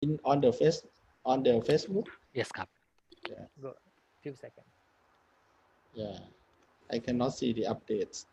on the Facebook. Yes, Kap. Yeah. Go. Few seconds. Yeah. I cannot see the updates.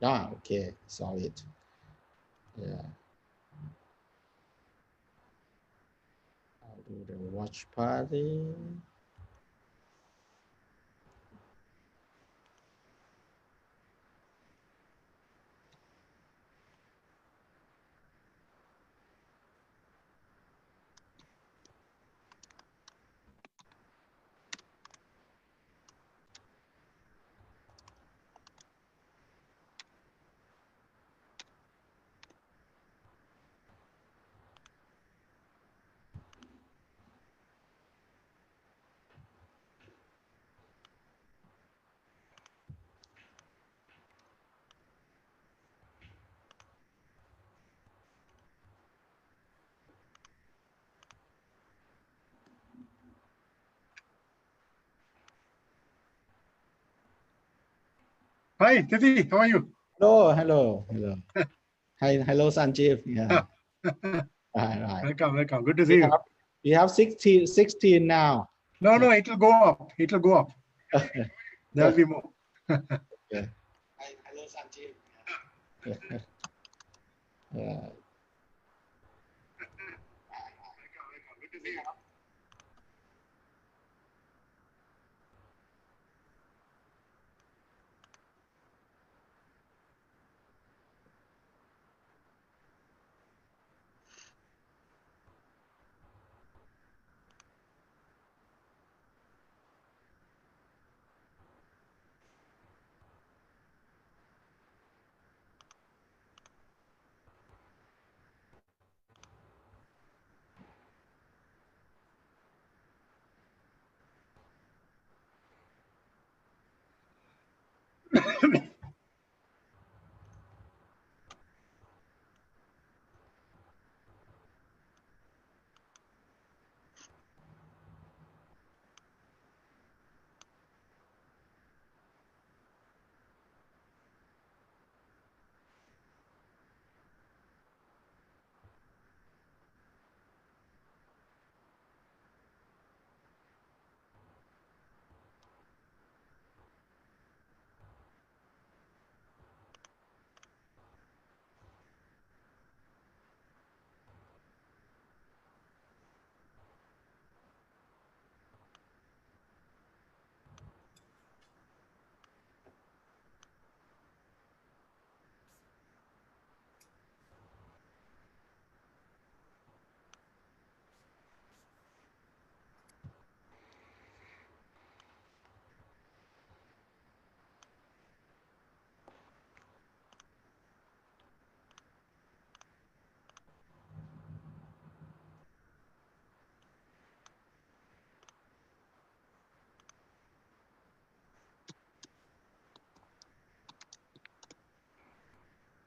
Ah, okay, saw it. Yeah. I'll do the watch party. Hi, Thiti, how are you? Hello. Hi, hello, Sanjeev. Yeah. Right. Welcome. Good to see you. We have 16 now. No, it'll go up. It'll go up. There'll be more. Okay. Hi, hello, Sanjeev. Yeah. Good to see you.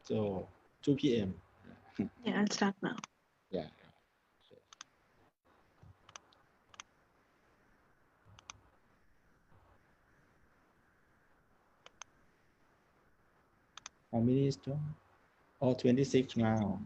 So 2 p.m. Yeah, I'll start now. Yeah. How many is done? Oh, 26 now.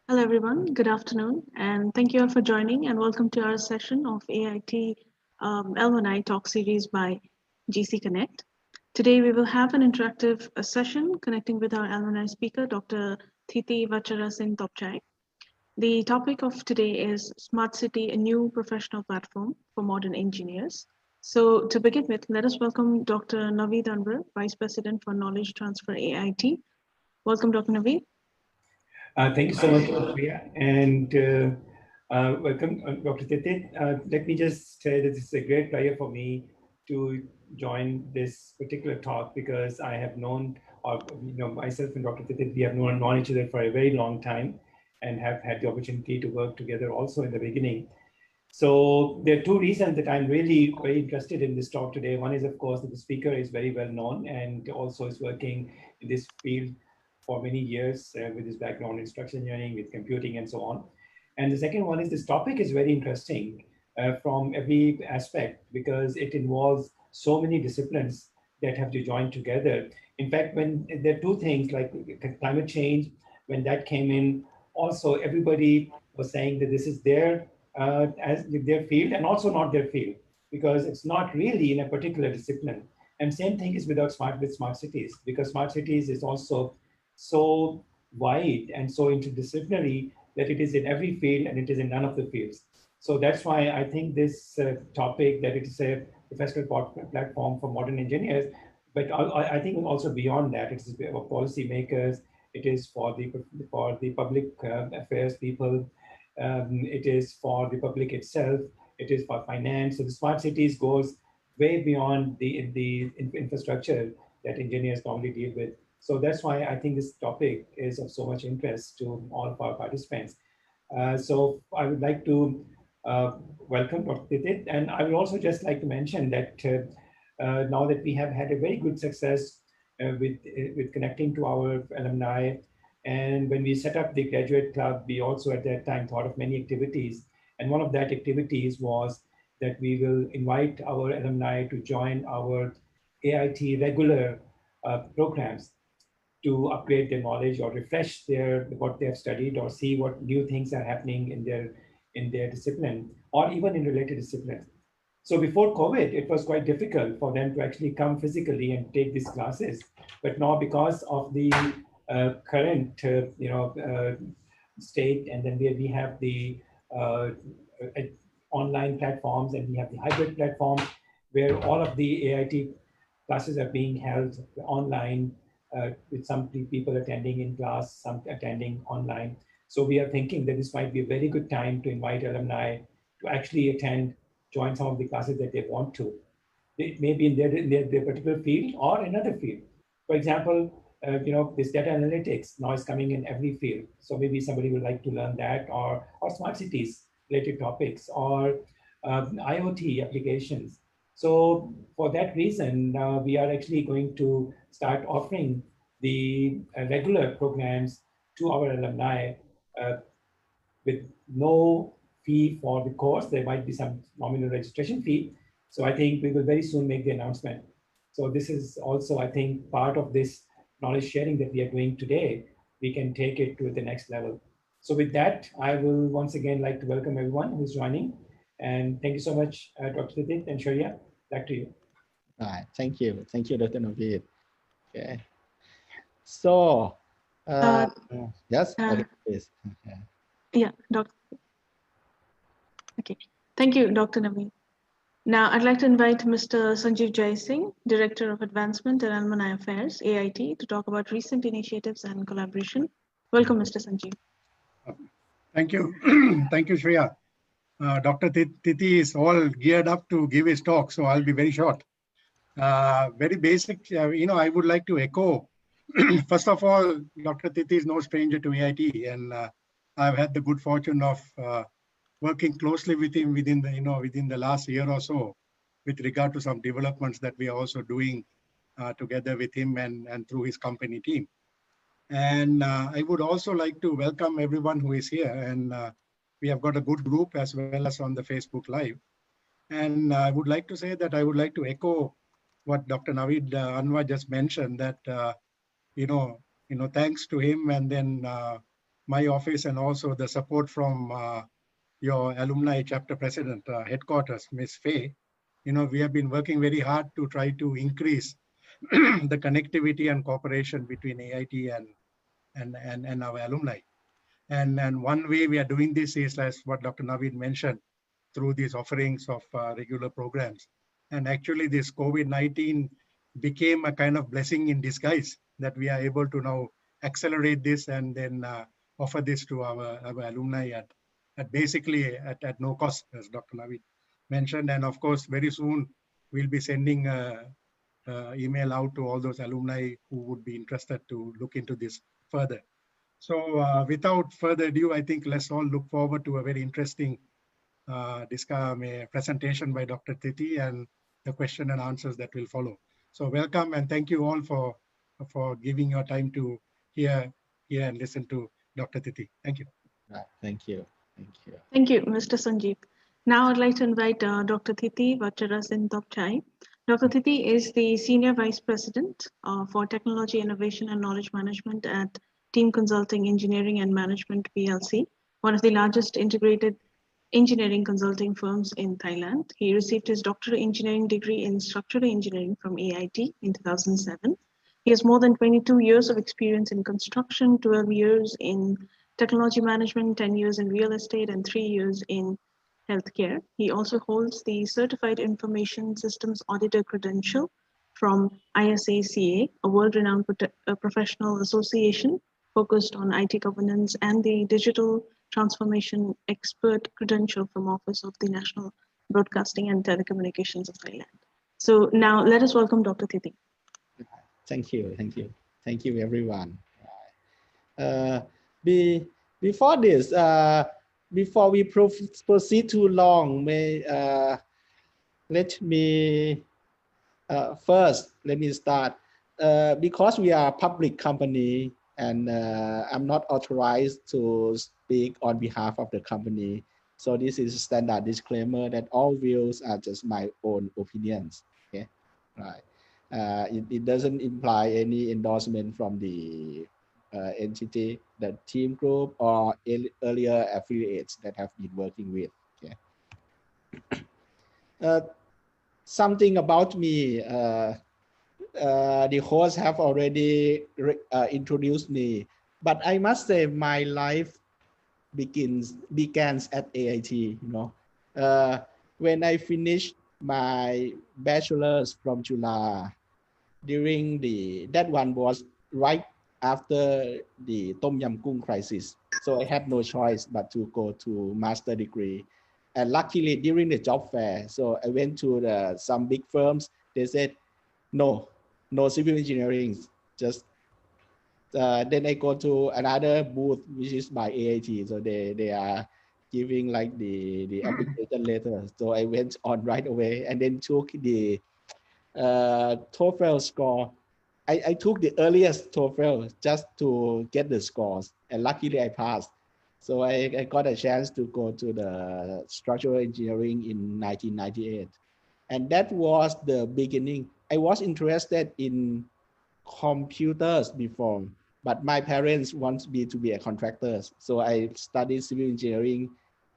Hello, everyone. Good afternoon, and thank you all for joining, and welcome to our session of AIT Alumni Talk Series by GC Connect. Today, we will have an interactive session connecting with our alumni speaker, Dr. Thiti Vacharasintopchai. The topic of today is Smart City, a new professional platform for modern engineers. So to begin with, let us welcome Dr. Naveed Anwar, Vice President for Knowledge Transfer AIT. Welcome, Dr. Naveed. Thank you so much, Priya, and welcome, Dr. Thiti. Let me just say that this is a great pleasure for me to join this particular talk because I have known, myself and Dr. Thiti, we have known each other for a very long time and have had the opportunity to work together also in the beginning. So there are two reasons that I'm really very interested in this talk today. One is, of course, that the speaker is very well known and also is working in this field for many years with his background in structural engineering, with computing and so on. And the second one is this topic is very interesting from every aspect because it involves so many disciplines that have to join together. In fact, when there are two things like climate change, when that came in, also everybody was saying that this is their as their field and also not their field because it's not really in a particular discipline. And same thing is with smart cities because smart cities is also so wide and so interdisciplinary that it is in every field and it is in none of the fields. So that's why I think this topic that it is a professional platform for modern engineers, but I think also beyond that, it is for policymakers, it is for the public affairs people, it is for the public itself, it is for finance. So the smart cities goes way beyond the infrastructure that engineers normally deal with. So that's why I think this topic is of so much interest to all of our participants. So I would like to welcome Dr. Thiti, and I would also just like to mention that now that we have had a very good success with connecting to our alumni, and when we set up the graduate club, we also at that time thought of many activities. And one of that activities was that we will invite our alumni to join our AIT regular programs to upgrade their knowledge or refresh what they have studied or see what new things are happening in their discipline or even in related disciplines. So before COVID, it was quite difficult for them to actually come physically and take these classes. But now because of the current state, and then we have the online platforms and we have the hybrid platform where all of the AIT classes are being held online with some people attending in class, some attending online. So we are thinking that this might be a very good time to invite alumni to actually join some of the classes that they want to. It may be in their particular field or another field. For example, this data analytics now is coming in every field. So maybe somebody would like to learn that or smart cities related topics or IoT applications. So for that reason, we are actually going to start offering the regular programs to our alumni with no fee for the course. There might be some nominal registration fee. So I think we will very soon make the announcement. So this is also, I think, part of this knowledge sharing that we are doing today. We can take it to the next level. So with that, I will once again like to welcome everyone who's joining. And thank you so much, Dr. Thiti and Sharia. Back to you. All right, thank you, Dr. Naveed. Okay, so yes, please. Yeah, Doctor. Okay, thank you, Dr. Naveed. Now, I'd like to invite Mr. Sanjeev Jai Singh, Director of Advancement and Alumni Affairs, AIT, to talk about recent initiatives and collaboration. Welcome, Mr. Sanjeev. Thank you. Thank you, Shreya. Dr. Thiti is all geared up to give his talk, so I'll be very short. Very basic, I would like to echo. First of all, Dr. Thiti is no stranger to AIT, and I've had the good fortune of working closely with him within the last year or so, with regard to some developments that we are also doing together with him and through his company team. And I would also like to welcome everyone who is here, and we have got a good group as well as on the Facebook Live. And I would like to say that I would like to echo what Dr. Naveed Anwar just mentioned, that thanks to him and then my office and also the support from your alumni chapter president headquarters, Ms. Faye, we have been working very hard to try to increase the connectivity and cooperation between AIT and our alumni. And one way we are doing this is, as what Dr. Naveed mentioned, through these offerings of regular programs. And actually this COVID-19 became a kind of blessing in disguise that we are able to now accelerate this and then offer this to our alumni at basically at no cost, as Dr. Naveed mentioned. And of course, very soon we'll be sending email out to all those alumni who would be interested to look into this further. So without further ado, I think let's all look forward to a very interesting presentation by Dr. Thiti and the question and answers that will follow. So welcome and thank you all for giving your time to hear and listen to Dr. Thiti. Thank you. Thank you. Thank you. Thank you, Mr. Sanjeev. Now I'd like to invite Dr. Thiti Vacharasintopchai. Dr. Thiti is the Senior Vice President for Technology, Innovation and Knowledge Management at Team Consulting Engineering and Management PLC, one of the largest integrated engineering consulting firms in Thailand. He received his doctoral engineering degree in structural engineering from AIT in 2007. He has more than 22 years of experience in construction, 12 years in technology management, 10 years in real estate, and 3 years in healthcare. He also holds the Certified Information Systems Auditor credential from ISACA, a world-renowned professional association focused on IT governance, and the Digital Transformation Expert credential from Office of the National Broadcasting and Telecommunications of Thailand. So now let us welcome Dr. Thiti. Thank you. Thank you. Thank you, everyone. Before this, before we proceed too long, let me start. Because we are a public company and I'm not authorized to speak on behalf of the company. So this is a standard disclaimer that all views are just my own opinions. Okay, right. It doesn't imply any endorsement from the entity, the team group, or earlier affiliates that have been working with. Okay. Something about me. The hosts have already introduced me, but I must say my life begins at AIT. You know, when I finished my bachelor's from Chula, that one was right after the Tom Yam Kung crisis, so I had no choice but to go to master degree. And luckily during the job fair, so I went to some big firms. They said no civil engineering, just then I go to another booth which is by AIT, so they are giving like the application letter, so I went on right away and then took the TOEFL score. I took the earliest TOEFL just to get the scores, and luckily I passed. So I got a chance to go to the structural engineering in 1998. And that was the beginning. I was interested in computers before, but my parents want me to be a contractor. So I studied civil engineering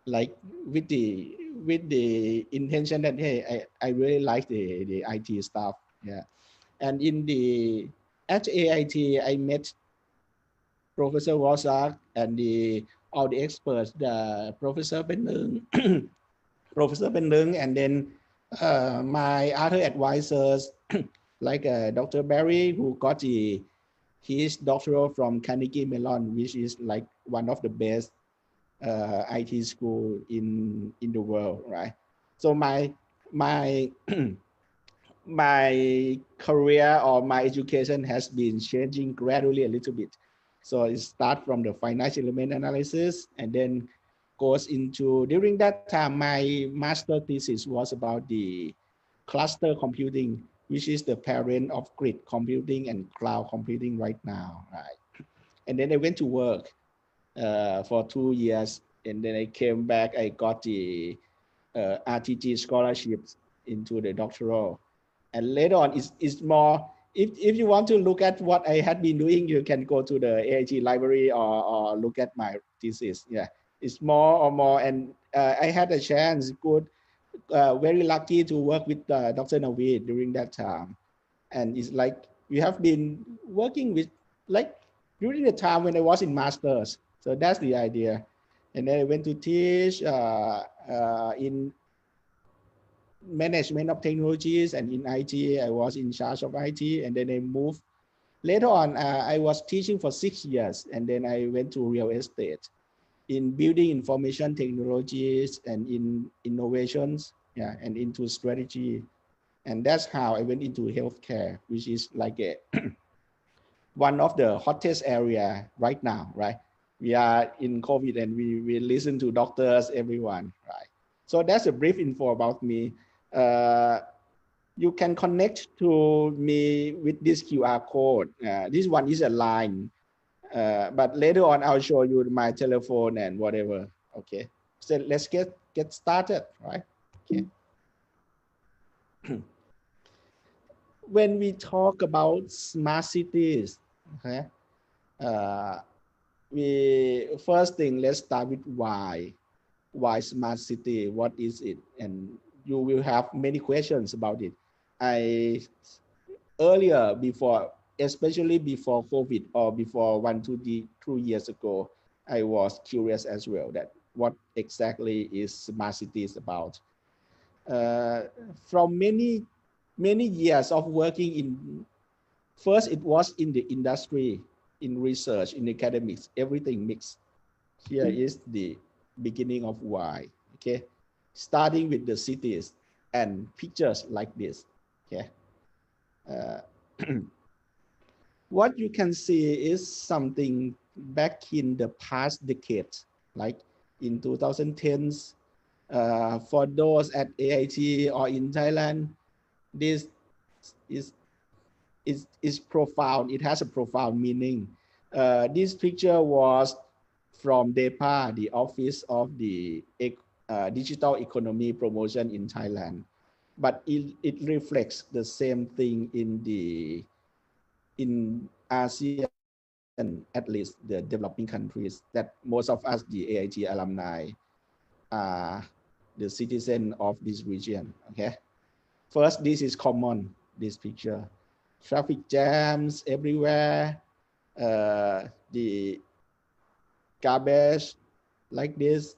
like with the intention that, hey, I really like the IT stuff. Yeah. And at AIT, I met Professor Wasak and all the experts, the Professor Ben Leung, Professor Ben Leung, and then my other advisors like Dr. Barry, who got his doctoral from Carnegie Mellon, which is like one of the best IT school in the world, right? So my my career or my education has been changing gradually a little bit. So it starts from the financial element analysis and then goes into, during that time, my master thesis was about the cluster computing, which is the parent of grid computing and cloud computing right now, right? And then I went to work for 2 years, and then I came back. I got the RTG scholarships into the doctoral, and later on it's more. If you want to look at what I had been doing, you can go to the AIT library or look at my thesis. Yeah, it's more, and I had a chance, very lucky to work with Dr. Naveed during that time. And it's like we have been working with, like during the time when I was in master's. So that's the idea. And then I went to teach in management of technologies, and in IT, I was in charge of IT, and then I moved. Later on, I was teaching for 6 years, and then I went to real estate in building information technologies and in innovations, yeah, and into strategy. And that's how I went into healthcare, which is like a one of the hottest area right now, right? We are in COVID and we listen to doctors, everyone, right? So that's a brief info about me. You can connect to me with this QR code. This one is a line, but later on I'll show you my telephone and whatever. Okay, so let's get started, right? Okay. When we talk about smart cities, okay, we first thing, let's start with why smart city, what is it? And you will have many questions about it. Earlier, before, especially before COVID or before 2 years ago, I was curious as well that what exactly is smart cities about. From many years of working in, first it was in the industry, in research, in academics, everything mixed. Here is the beginning of why. Okay, starting with the cities and pictures like this. Okay, what you can see is something back in the past decades, like in 2010s. For those at AIT or in Thailand, this is profound. It has a profound meaning. This picture was from DEPA, the Office of the Digital Economy Promotion in Thailand, but it reflects the same thing in ASEAN, at least the developing countries, that most of us, the AIT alumni, are the citizen of this region. Okay, first, this is common, this picture. Traffic jams everywhere, the garbage like this.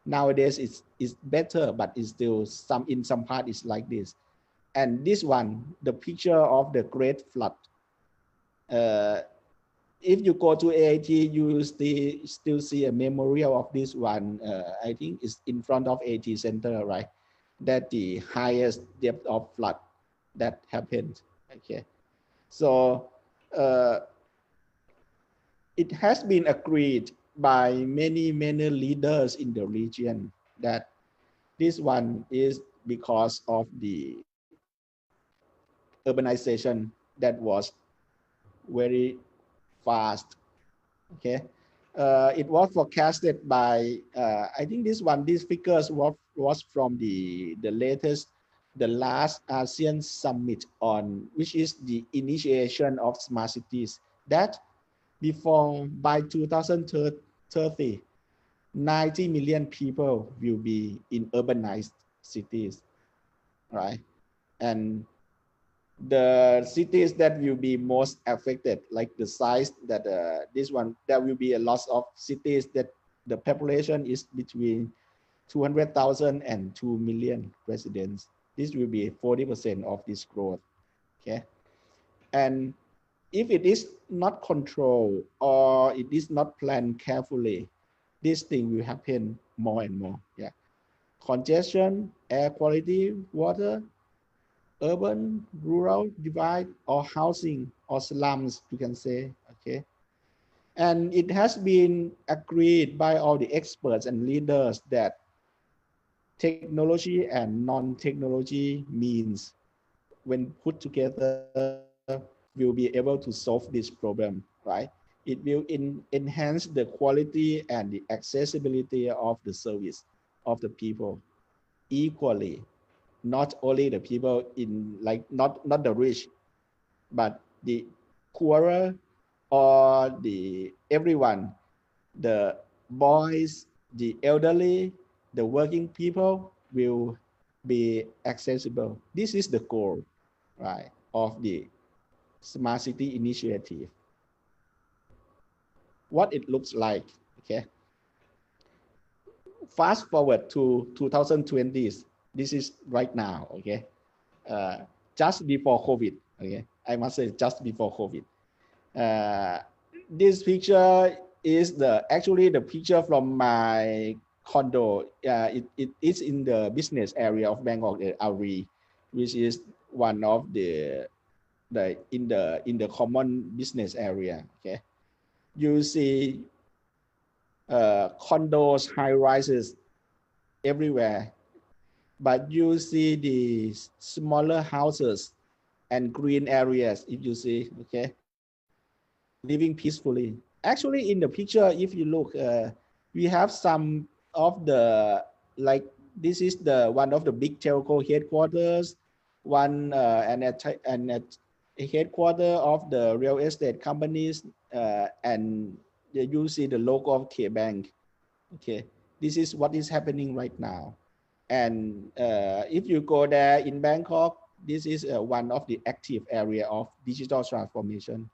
Nowadays it's better, but it's still in some part it's like this. And this one, the picture of the great flood. If you go to AIT, you still see a memorial of this one. I think it's in front of AIT Center, right? That the highest depth of flood that happened. Okay, so it has been agreed by many leaders in the region that this one is because of the urbanization that was very fast. Okay, it was forecasted by I think these figures was from the last ASEAN summit on, which is the initiation of smart cities, that before by 2030, 90 million people will be in urbanized cities, right? And the cities that will be most affected, like the size that this one, there will be a lot of cities that the population is between 200,000 and 2 million residents. This will be 40% of this growth. Okay, and if it is not controlled or it is not planned carefully, this thing will happen more and more. Yeah, congestion, air quality, water, urban, rural divide, or housing or slums, you can say. Okay, and it has been agreed by all the experts and leaders that technology and non-technology means, when put together, will be able to solve this problem, right? It will enhance the quality and the accessibility of the service of the people equally, not only the people in, like, not the rich, but the poorer or the everyone, the boys, the elderly, the working people will be accessible. This is the goal, right, of the Smart City Initiative. What it looks like, Okay. Fast forward to 2020s. This is right now. Okay. Just before COVID. Okay. I must say just before COVID. This picture is actually the picture from my condo. It is in the business area of Bangkok, Auri, which is one of the in the common business area. Okay, you see condos, high rises everywhere, but you see the smaller houses and green areas. If you see, okay, living peacefully. Actually, in the picture, if you look, we have some of the, like, this is the one of the big telco headquarters, one and at a headquarter of the real estate companies, and you see the logo of K-Bank. Okay, this is what is happening right now. And if you go there in Bangkok, this is one of the active area of digital transformation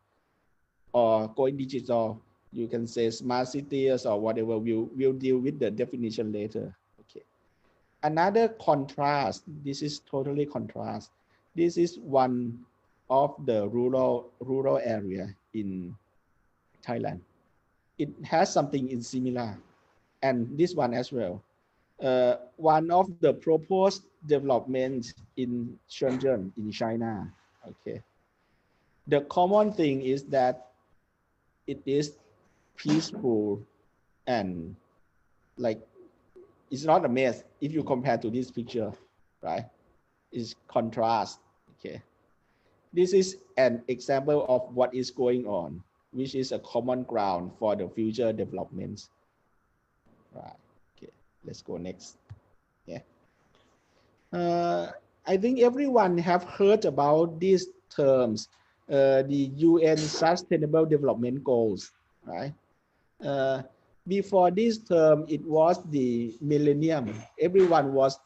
or going digital. You can say smart cities or whatever. We'll deal with the definition later. Okay. Another contrast. This is totally contrast. This is one of the rural area in Thailand. It has something in similar, and this one as well. One of the proposed developments in Shenzhen in China. Okay. The common thing is that it is peaceful and like it's not a mess if you compare to this picture, right? It's contrast. Okay. This is an example of what is going on, which is a common ground for the future developments. Right. Okay. Let's go next. Yeah. I think everyone have heard about these terms, the UN Sustainable Development Goals, right? Before this term, it was the millennium. Everyone was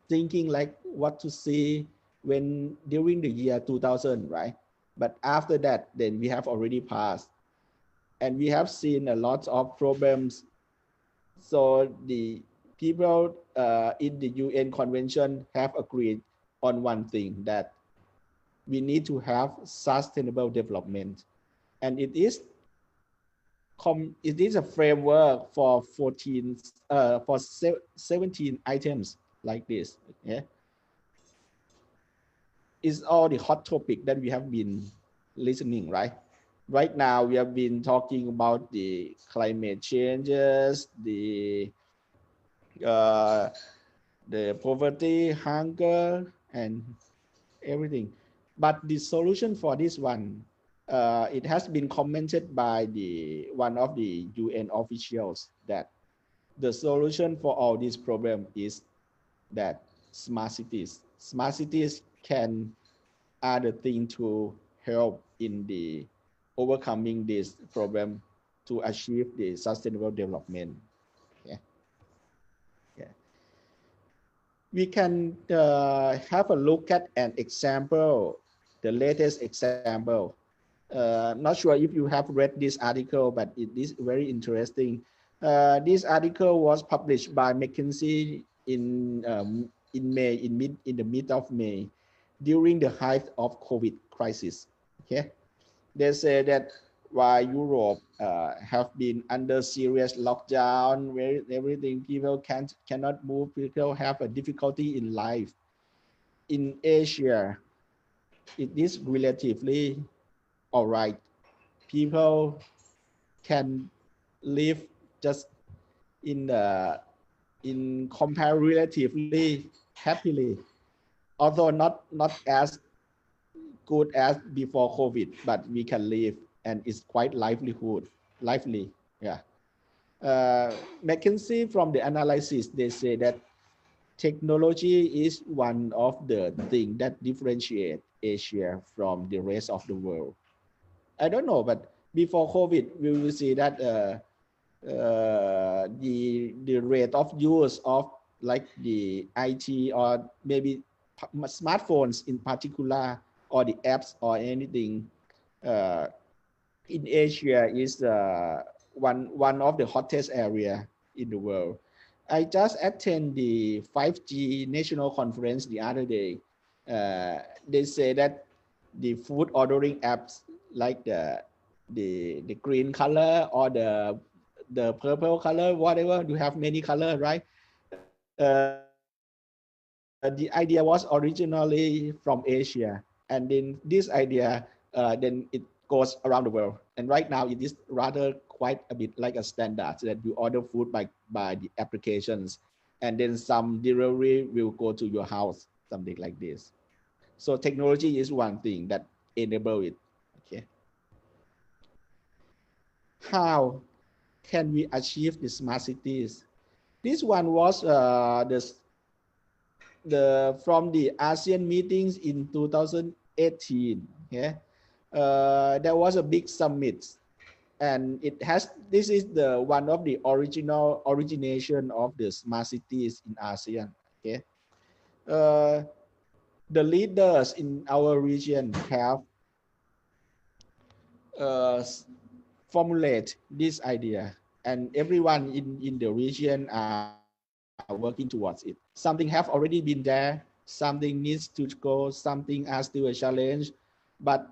thinking like what to see when during the year 2000, right? But after that, then we have already passed, and we have seen a lot of problems. So the people in the UN convention have agreed on one thing, that we need to have sustainable development, and it is a framework for 17 items like this. Yeah, it's all the hot topic that we have been listening, right? Right now we have been talking about the climate changes, the poverty, hunger, and everything. But the solution for this one, it has been commented by one of the UN officials that the solution for all this problem is that smart cities are the thing to help in the overcoming this problem to achieve the sustainable development. Yeah. Yeah. We can have a look at an example, the latest example. Not sure if you have read this article, but it is very interesting. This article was published by McKinsey in May, in the mid of May, during the height of COVID crisis. Okay, they say that while Europe have been under serious lockdown, where everything, people cannot move, people have a difficulty in life. In Asia, it is relatively all right. People can live just in compare relatively happily, although not as good as before COVID, but we can live, and it's quite lively. Yeah. McKinsey, from the analysis, they say that technology is one of the things that differentiate Asia from the rest of the world. I don't know, but before COVID, we will see that the rate of use of like the IT or maybe smartphones in particular, or the apps or anything in Asia is one of the hottest area in the world. I just attend the 5G national conference the other day. They say that the food ordering apps like the green color or the purple color, whatever, you have many color, right? The idea was originally from Asia, and then this idea then it goes around the world. And right now it is rather quite a bit like a standard that you order food by the applications, and then some delivery will go to your house, something like this. So technology is one thing that enable it. Okay. How can we achieve the smart cities? This one was from the ASEAN meetings in 2018. Yeah, there was a big summit, and this is the one of the origination of the smart cities in ASEAN. Okay, the leaders in our region have formulate this idea, and everyone in the region are working towards it. Something have already been there, something needs to go, something are still a challenge, but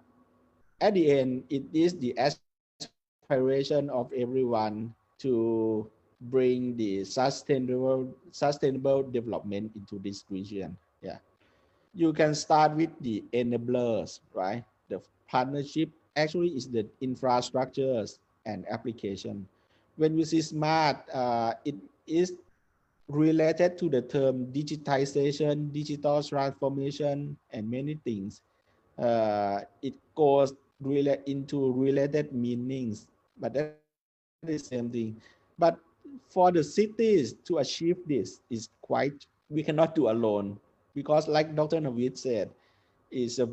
at the end, it is the aspiration of everyone to bring the sustainable development into this region. Yeah, you can start with the enablers, right? The partnership actually is the infrastructures and application. When we see smart, it is related to the term digitization, digital transformation, and many things. It goes into related meanings, but that is the same thing. But for the cities to achieve this is quite, we cannot do alone, because like Dr. Navid said, it's a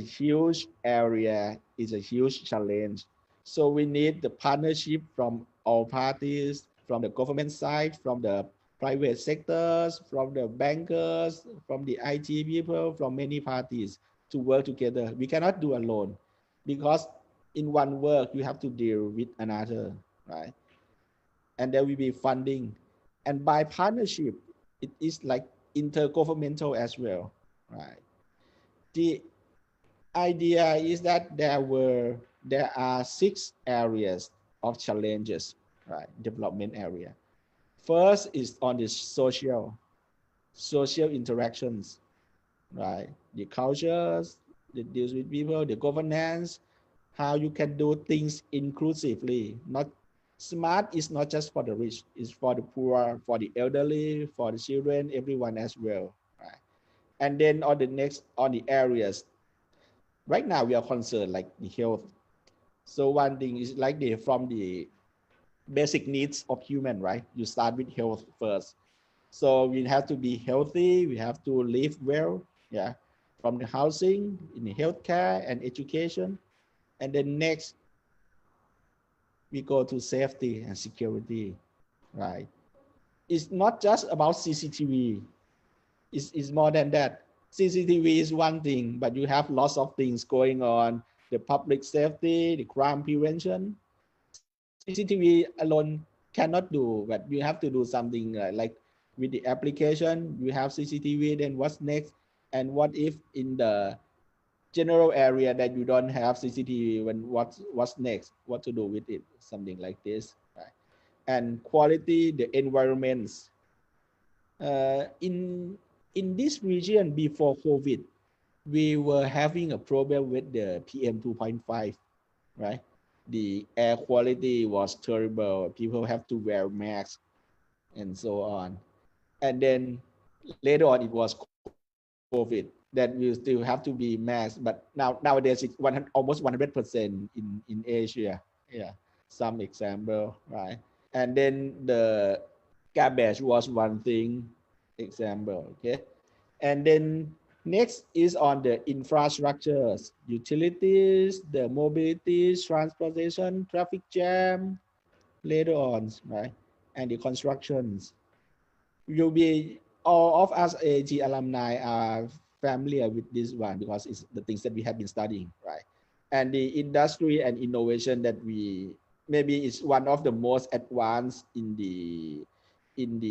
huge area, it's a huge challenge. So we need the partnership from all parties, from the government side, from the private sectors, from the bankers, from the IT people, from many parties to work together. We cannot do alone, because in one work you have to deal with another, right? And there will be funding. And by partnership, it is like intergovernmental as well, right? The idea is that there are 6 areas of challenges, right? Development area. First is on the social interactions, right? The cultures, the deals with people, the governance, how you can do things inclusively. Not smart is not just for the rich, it's for the poor, for the elderly, for the children, everyone as well, right? And then on the areas, right now we are concerned like the health. So one thing is like from the basic needs of human, right? You start with health first. So we have to be healthy, we have to live well, yeah, from the housing, in the healthcare and education. And then next, we go to safety and security, right? It's not just about CCTV, it's more than that. CCTV is one thing, but you have lots of things going on, the public safety, the crime prevention. CCTV alone cannot do, but you have to do something like with the application, you have CCTV, then what's next? And what if in the general area that you don't have CCTV, when what's next? What to do with it? Something like this, right? And quality, the environments. In this region before COVID, we were having a problem with the PM 2.5, right? The air quality was terrible. People have to wear masks and so on. And then later on, it was COVID that we still have to be masked. But nowadays, it's almost 100% in Asia. Yeah, some example, right? And then the garbage was one thing, example, okay? And then next is on the infrastructures, utilities, the mobility, transportation, traffic jam, later on, right? And the constructions. You'll be, all of us AIT alumni are familiar with this one because it's the things that we have been studying, right? And the industry and innovation that we maybe it's one of the most advanced in the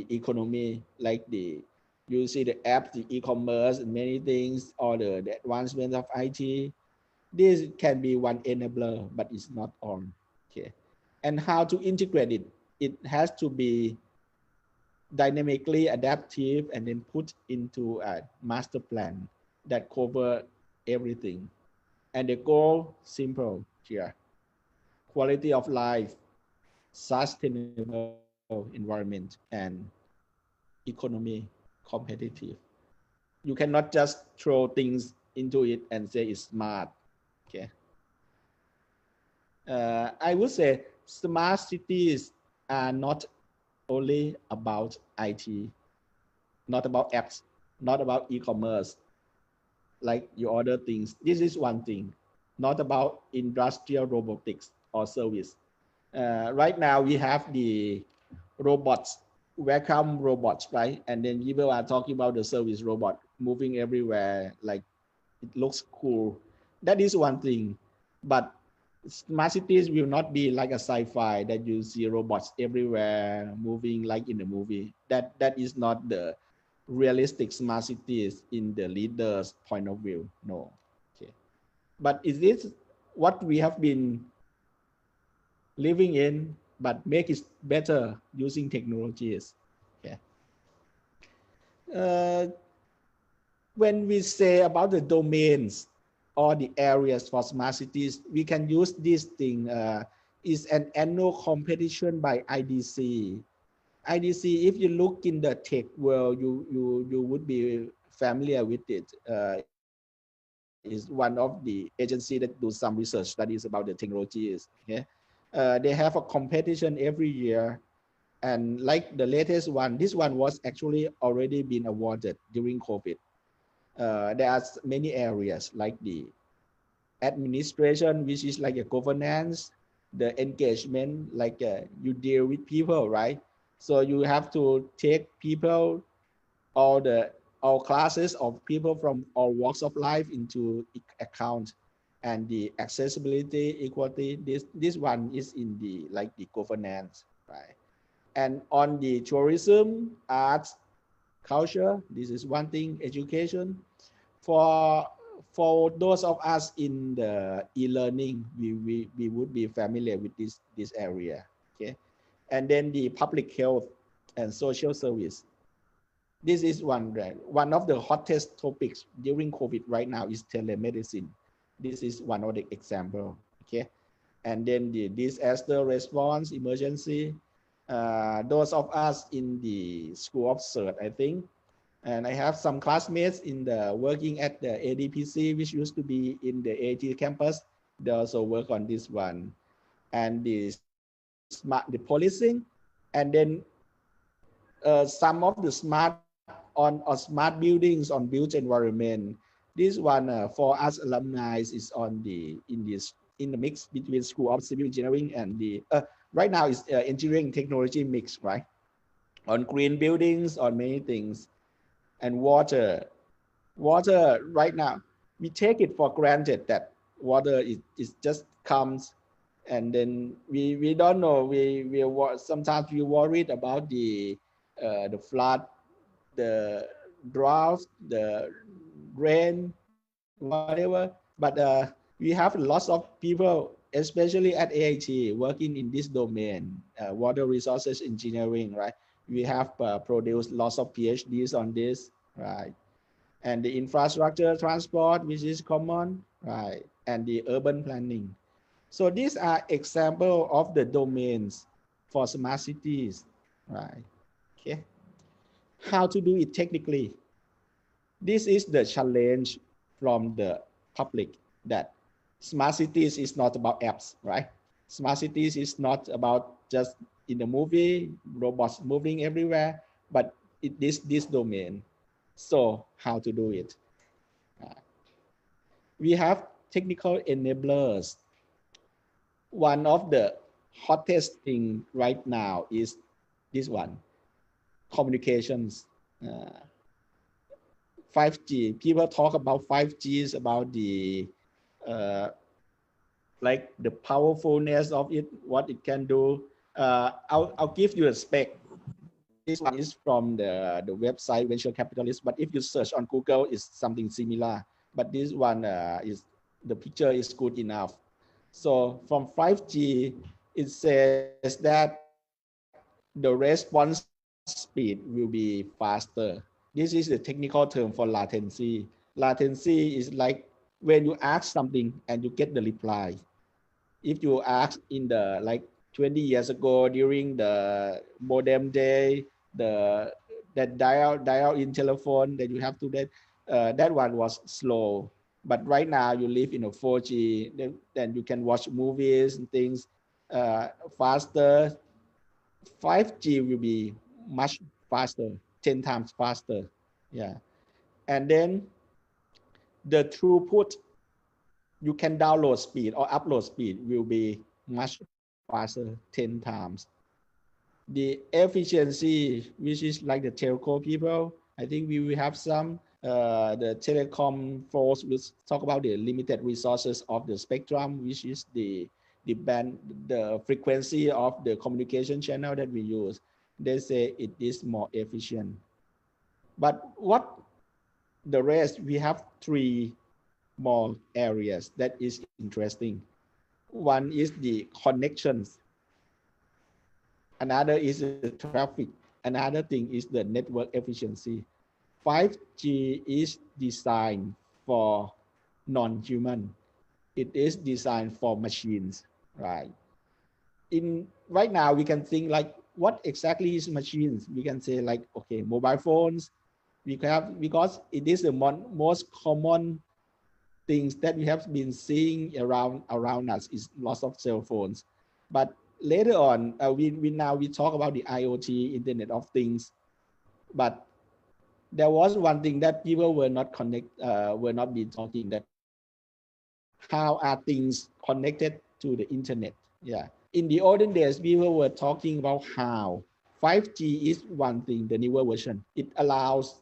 economy, like you see the app, the e-commerce, and many things, or the advancement of IT. This can be one enabler, but it's not all. Okay, and how to integrate it? It has to be dynamically adaptive and then put into a master plan that cover everything. And the goal simple here: quality of life, sustainable environment, and economy competitive. You cannot just throw things into it and say it's smart. Okay. I would say smart cities are not only about IT, not about apps, not about e-commerce, like you order things. This is one thing, not about industrial robotics or service. Right now we have the robots, welcome robots, right? And then people are talking about the service robot moving everywhere, like it looks cool. That is one thing, but smart cities will not be like a sci-fi that you see robots everywhere moving like in the movie. That is not the realistic smart cities in the leader's point of view. No. Okay. But is this what we have been living in, but make it better using technologies? Okay. When we say about the domains or the areas for smart cities, we can use this thing. Is an annual competition by IDC. IDC, if you look in the tech world, you would be familiar with it. Is one of the agency that do some research studies about the technologies. Okay? They have a competition every year, and like the latest one, this one was actually already been awarded during COVID. There are many areas like the administration, which is like a governance, the engagement, like you deal with people, right? So you have to take people, all classes of people from all walks of life into account, and the accessibility, equality. This one is in the like the governance, right? And on the tourism, arts, culture, this is one thing. Education, for those of us in the e-learning, we would be familiar with this area. Okay, and then the public health and social service. This is one of the hottest topics during COVID right now is telemedicine. This is one of the example. Okay, and then the disaster response, emergency. Those of us in the School of Cert, I think, and I have some classmates in the working at the ADPC, which used to be in the AIT campus. They also work on this one, and the policing, and then some of the smart buildings on built environment. This one for us alumni is on in the mix between School of Civil Engineering and the right now is engineering technology mix, right? On green buildings, on many things. And water right now, we take it for granted that water is just comes, and then we don't know, we sometimes we worried about the flood, the drought, the rain, whatever, but we have lots of people, especially at AIT, working in this domain, water resources engineering, right? We have produced lots of PhDs on this, right? And the infrastructure transport, which is common, right? And the urban planning. So these are examples of the domains for smart cities, right? Okay. How to do it technically? This is the challenge from the public, that smart cities is not about apps, right? Smart cities is not about just in the movie, robots moving everywhere, but it is this domain. So how to do it? We have technical enablers. One of the hottest thing right now is this one, communications. 5G, people talk about 5G is about the like the powerfulness of it, what it can do. I'll give you a spec. This one is from the website Venture Capitalist, but if you search on Google, it's something similar. But this one is, the picture is good enough. So from 5G, it says that the response speed will be faster. This is the technical term for latency. Latency is like when you ask something and you get the reply. If you ask in the like 20 years ago during the modem day, that dial in telephone that you have to that one was slow. But right now you live in a 4G, then you can watch movies and things faster. 5G will be much faster, 10 times faster. Yeah. And then the throughput, you can download speed or upload speed will be much faster, 10 times. The efficiency, which is like the telco people, I think we will have some, the telecom force will talk about the limited resources of the spectrum, which is the band, the frequency of the communication channel that we use. They say it is more efficient. But what the rest, we have 3 more areas that is interesting. One is the connections. Another is the traffic. Another thing is the network efficiency. 5G is designed for non-human. It is designed for machines, right? Right now, we can think like, what exactly is machines? We can say like, okay, mobile phones. We have, because it is the most common things that we have been seeing around us is lots of cell phones. But later on, we talk about the IoT, Internet of Things. But there was one thing that people were not been talking, that how are things connected to the internet? Yeah. In the olden days, people were talking about how. 5G is one thing, the newer version. It allows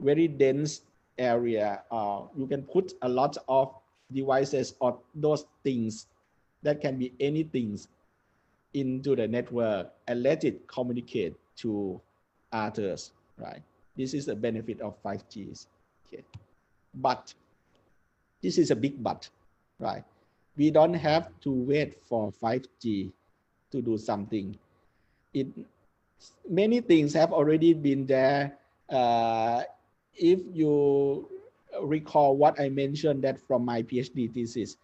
very dense area. You can put a lot of devices or those things that can be anything into the network and let it communicate to others, right? This is a benefit of 5G. Okay. But this is a big but, right? We don't have to wait for 5G to do something. Many things have already been there. If you recall what I mentioned that from my PhD thesis,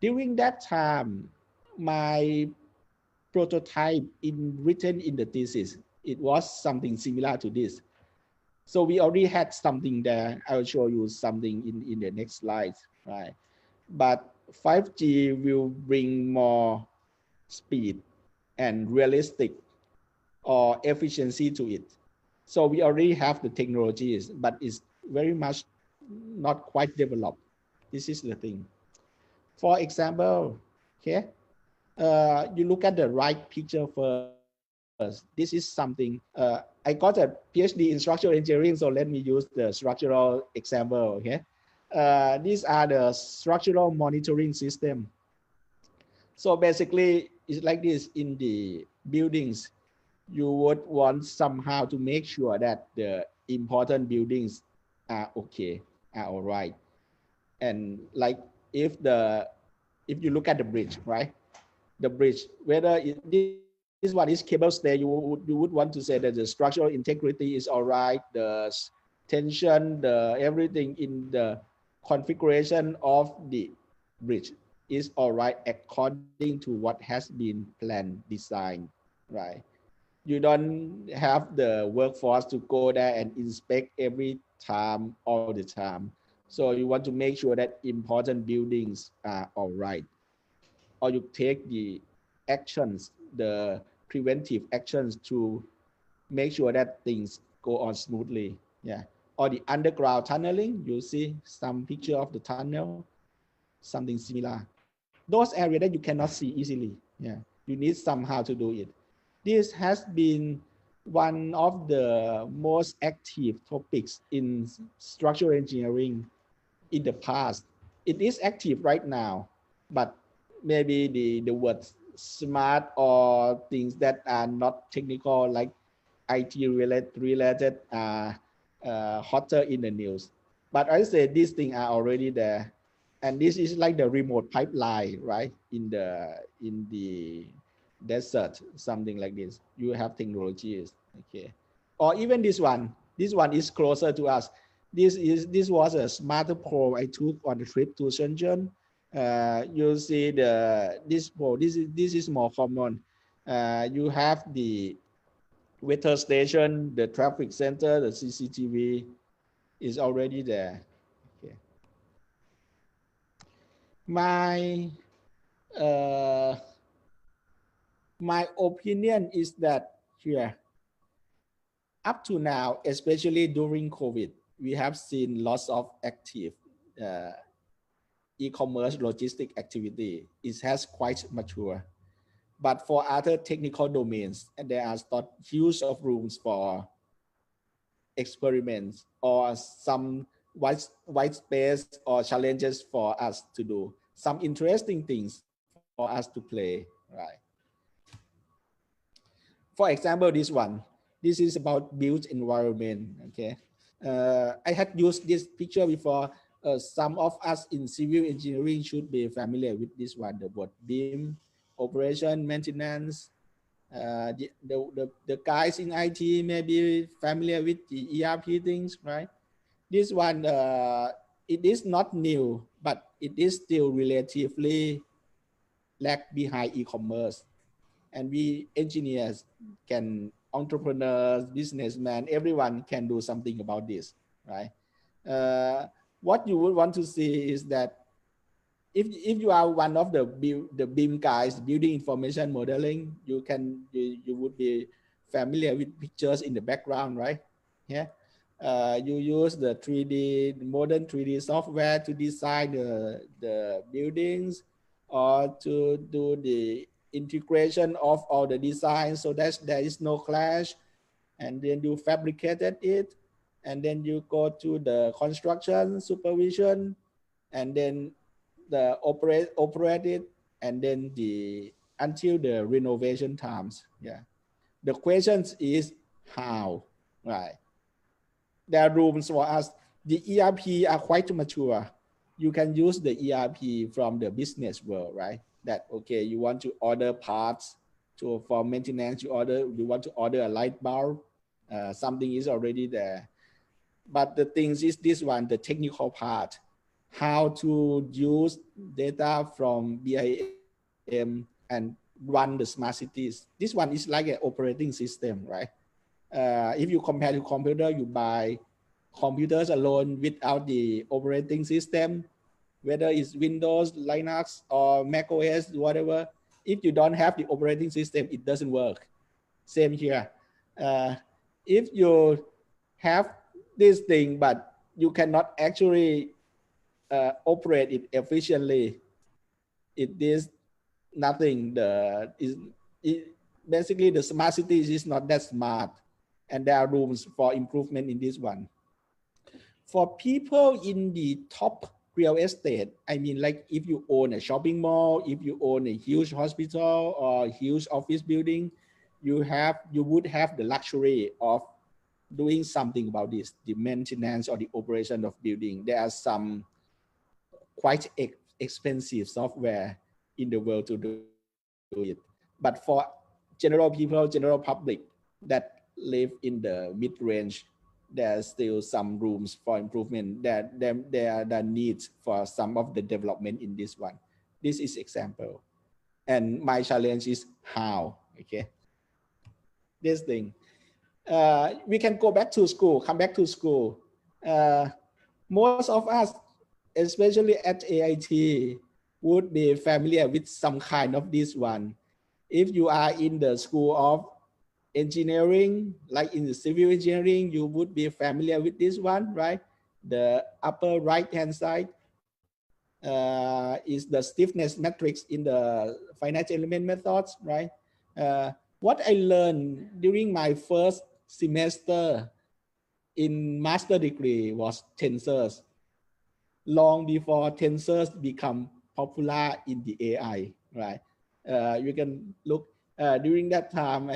during that time, my prototype written in the thesis, it was something similar to this. So we already had something there. I'll show you something in the next slide, right? But 5G will bring more speed and realistic or efficiency to it. So we already have the technologies, but it's very much not quite developed. This is the thing. For example, okay, you look at the right picture first. This is something, I got a PhD in structural engineering, so let me use the structural example, okay? These are the structural monitoring system. So basically, it's like this in the buildings. You would want somehow to make sure that the important buildings are okay, are all right. And like if you look at the bridge, right? The bridge, whether this one is cable stay, you would want to say that the structural integrity is all right, the tension, everything in the configuration of the bridge is all right according to what has been planned, designed, right? You don't have the workforce to go there and inspect every time, all the time. So you want to make sure that important buildings are all right. Or you take the actions, the preventive actions to make sure that things go on smoothly. Yeah. Or the underground tunneling, you see some picture of the tunnel, something similar. Those areas that you cannot see easily. Yeah. You need somehow to do it. This has been one of the most active topics in structural engineering in the past. It is active right now, but maybe the word smart or things that are not technical like IT related hotter in the news. But I say these things are already there, and this is like the remote pipeline, right? In the desert, something like this. You have technologies, okay? Or even this one. This one is closer to us. This was a smarter probe I took on the trip to Shenzhen. You see this probe. This is more common. You have the weather station, the traffic center, the CCTV is already there. Okay. My opinion is that here, up to now, especially during COVID, we have seen lots of active e-commerce logistic activity. It has quite mature. But for other technical domains, there are still huge of rooms for experiments or some white space or challenges for us to do. Some interesting things for us to play, right? For example, this one. This is about built environment, okay? I had used this picture before. Some of us in civil engineering should be familiar with this one, the word BIM, operation, maintenance. The guys in IT may be familiar with the ERP things, right? This one, it is not new, but it is still relatively lag behind e-commerce. And we engineers entrepreneurs, businessmen, everyone can do something about this, right? What you would want to see is that if you are one of the BIM guys, building information modeling, you would be familiar with pictures in the background, right? Yeah. You use the modern 3D software to design the buildings or to do the integration of all the designs so that there is no clash, and then you fabricated it, and then you go to the construction supervision, and then the operate it, and then until the renovation times. Yeah, the question is how, right? There are rooms for us. The ERP are quite mature. You can use the ERP from the business world, right? That okay, you want to order parts for maintenance. You want to order a light bulb. Something is already there. But the thing is this one, the technical part, how to use data from BIM and run the smart cities. This one is like an operating system, right? If you compare to computer, you buy computers alone without the operating system, whether it's Windows, Linux, or Mac OS, whatever. If you don't have the operating system, it doesn't work. Same here. If you have this thing, but you cannot actually operate it efficiently, it is nothing. Basically, the smart cities is not that smart, and there are rooms for improvement in this one. For people in the top real estate, I mean, like if you own a shopping mall, if you own a huge hospital or huge office building, you would have the luxury of doing something about this, the maintenance or the operation of building. There are some quite expensive software in the world to do it. But for general people, general public that live in the mid-range, there's still some rooms for improvement. There are the needs for some of the development in this one. This is example. And my challenge is how, okay? This thing. We can go back to school, come back to school. Most of us, especially at AIT, would be familiar with some kind of this one. If you are in the school of engineering, like in the civil engineering, you would be familiar with this one, right? The upper right-hand side is the stiffness matrix in the finite element methods, right? What I learned during my first semester in master degree was tensors. Long before tensors become popular in the AI, right? You can look during that time.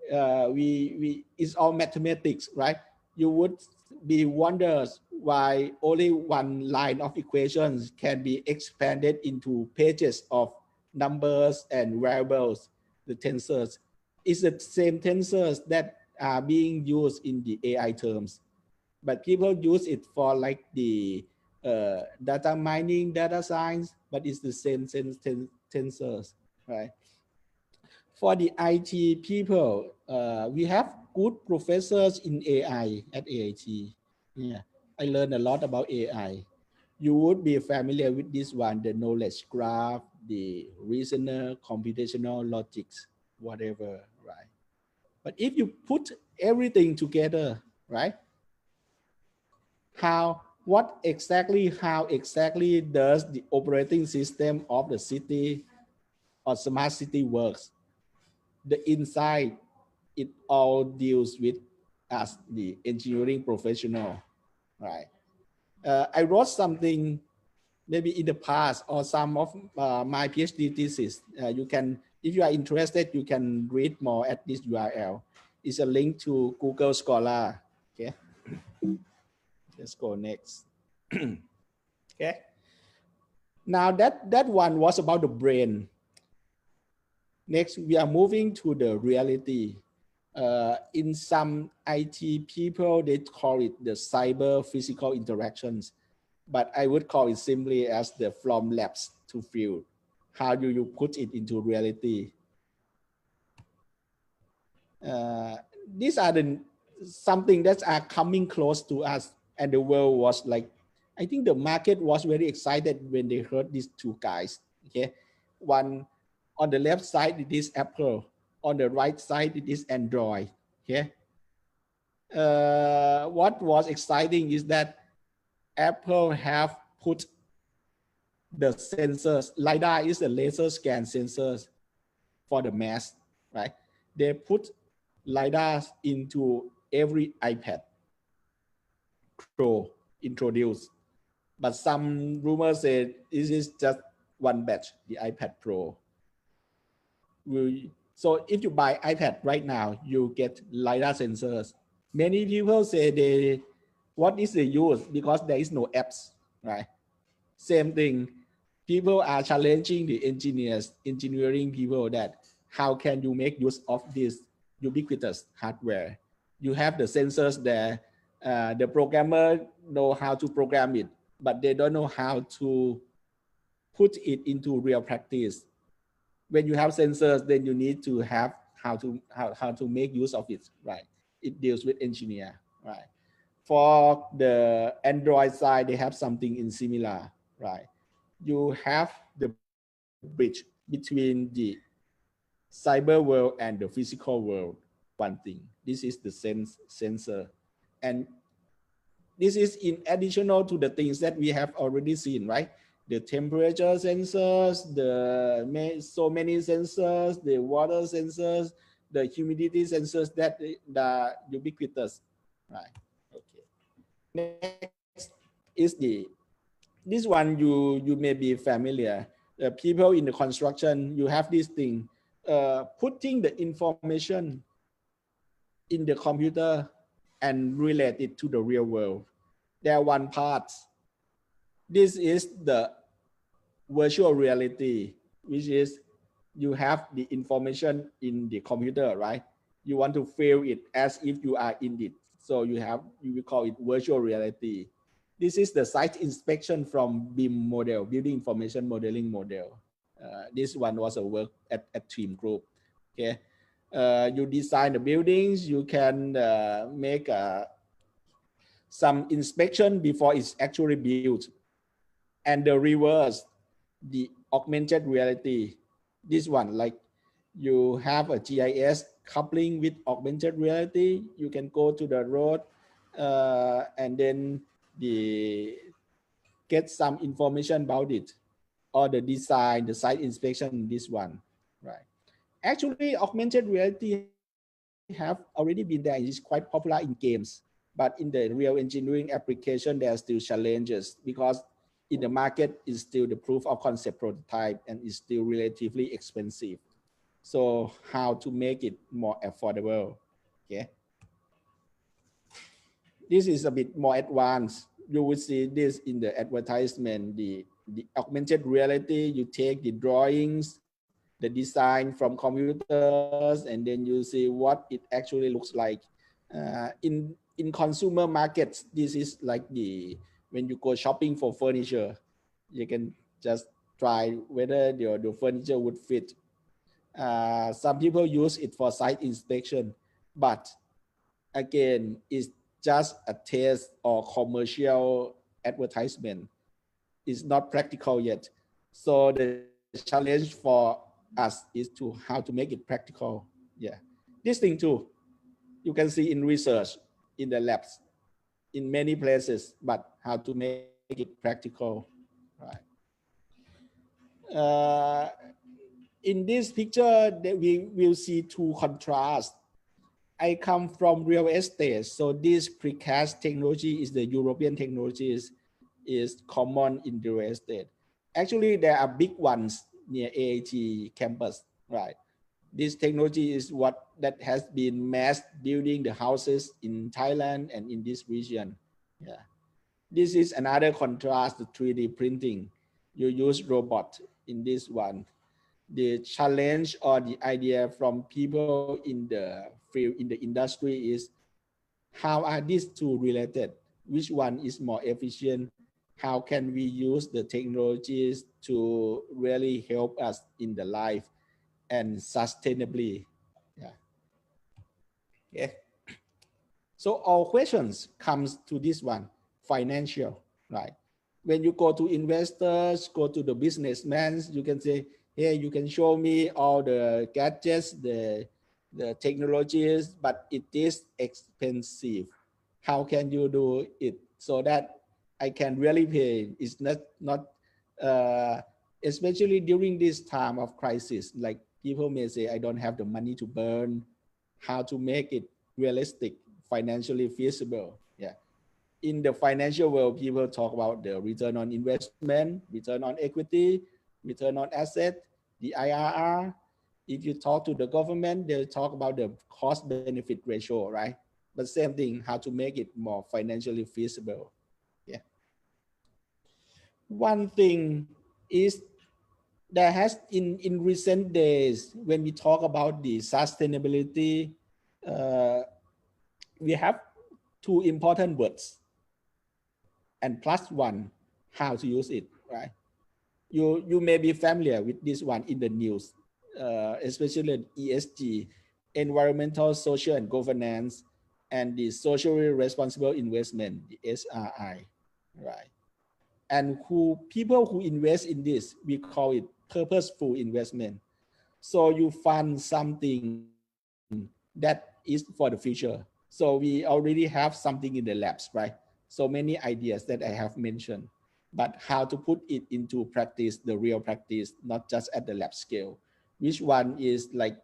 It's all mathematics, right? You would be wonders why only one line of equations can be expanded into pages of numbers and variables, the tensors. It's the same tensors that are being used in the AI terms, but people use it for like the data mining, data science, but it's the same tensors, right? For the IT people, we have good professors in AI at AIT. Yeah, I learned a lot about AI. You would be familiar with this one, the knowledge graph, the reasoner, computational logics, whatever, right? But if you put everything together, right? How exactly does the operating system of the city or smart city works? The inside, it all deals with as the engineering professional, right? I wrote something maybe in the past or some of my PhD thesis. You can, if you are interested, you can read more at this URL. It's a link to Google Scholar. Okay, let's go next. Okay. Now that one was about the brain. Next, we are moving to the reality. In some IT people, they call it the cyber physical interactions, but I would call it simply as the from labs to field. How do you put it into reality? These are something that are coming close to us, and the world was like, I think the market was very excited when they heard these two guys. Okay, one on the left side it is Apple, on the right side it is Android. Okay, what was exciting is that Apple have put the sensors. LiDAR is a laser scan sensors for the mass, right? They put LiDAR into every iPad Pro introduced, but some rumors say this is just one batch, the iPad Pro. So if you buy iPad right now, you get LiDAR sensors. Many people say what is the use? Because there is no apps, right? Same thing. People are challenging the engineering people that how can you make use of this ubiquitous hardware? You have the sensors there. The programmer know how to program it, but they don't know how to put it into real practice. When you have sensors, then you need to have how to make use of it, right? It deals with engineer, right? For the Android side, they have something in similar, right? You have the bridge between the cyber world and the physical world. One thing, this is the sensor, and this is in additional to the things that we have already seen, right? The temperature sensors, so many sensors, the water sensors, the humidity sensors that the ubiquitous, right? Okay. Next is this one you may be familiar. People in the construction, you have this thing, putting the information in the computer and relate it to the real world. There are one part. This is the virtual reality, which is you have the information in the computer, right? You want to feel it as if you are in it. So you will call it virtual reality. This is the site inspection from BIM model, building information modeling model. This one was a work at team group. Okay, you design the buildings. You can make some inspection before it's actually built, and the reverse, the augmented reality. This one, like you have a GIS coupling with augmented reality. You can go to the road and then get some information about it, or the design, the site inspection, this one, right? Actually, augmented reality have already been there. It's quite popular in games, but in the real engineering application, there are still challenges because in the market is still the proof of concept prototype and is still relatively expensive. So how to make it more affordable? Okay. This is a bit more advanced. You will see this in the advertisement, the augmented reality. You take the drawings, the design from computers, and then you see what it actually looks like. In consumer markets, this is like when you go shopping for furniture, you can just try whether the furniture would fit. Some people use it for site inspection, but again, it's just a test or commercial advertisement. It's not practical yet. So the challenge for us is how to make it practical. Yeah, this thing too, you can see in research in the labs in many places, but how to make it practical, right? In this picture, we will see two contrasts. I come from real estate, so this precast technology is the European technology is common in the real estate. Actually, there are big ones near AIT campus, right? This technology is what that has been mass building the houses in Thailand and in this region. Yeah, this is another contrast to 3D printing. You use robot in this one. The challenge or the idea from people in the field, in the industry is how are these two related? Which one is more efficient? How can we use the technologies to really help us in the life and sustainably? Yeah. Yeah. So all questions comes to this one, financial, right? When you go to investors, go to the businessmen, you can say, hey, you can show me all the gadgets, the technologies, but it is expensive. How can you do it so that I can really pay? It's not especially during this time of crisis, like people may say, I don't have the money to burn. How to make it realistic, financially feasible? Yeah. In the financial world, people talk about the return on investment, return on equity, return on asset, the IRR. If you talk to the government, they'll talk about the cost benefit ratio, right? But same thing, how to make it more financially feasible. Yeah. One thing is there has in recent days, when we talk about the sustainability, we have two important words and plus one, how to use it, right? You may be familiar with this one in the news, especially ESG, environmental, social, and governance, and the socially responsible investment, the SRI, right? And people who invest in this, we call it purposeful investment. So you fund something that is for the future. So we already have something in the labs, right? So many ideas that I have mentioned, but how to put it into practice, the real practice, not just at the lab scale. Which one is like,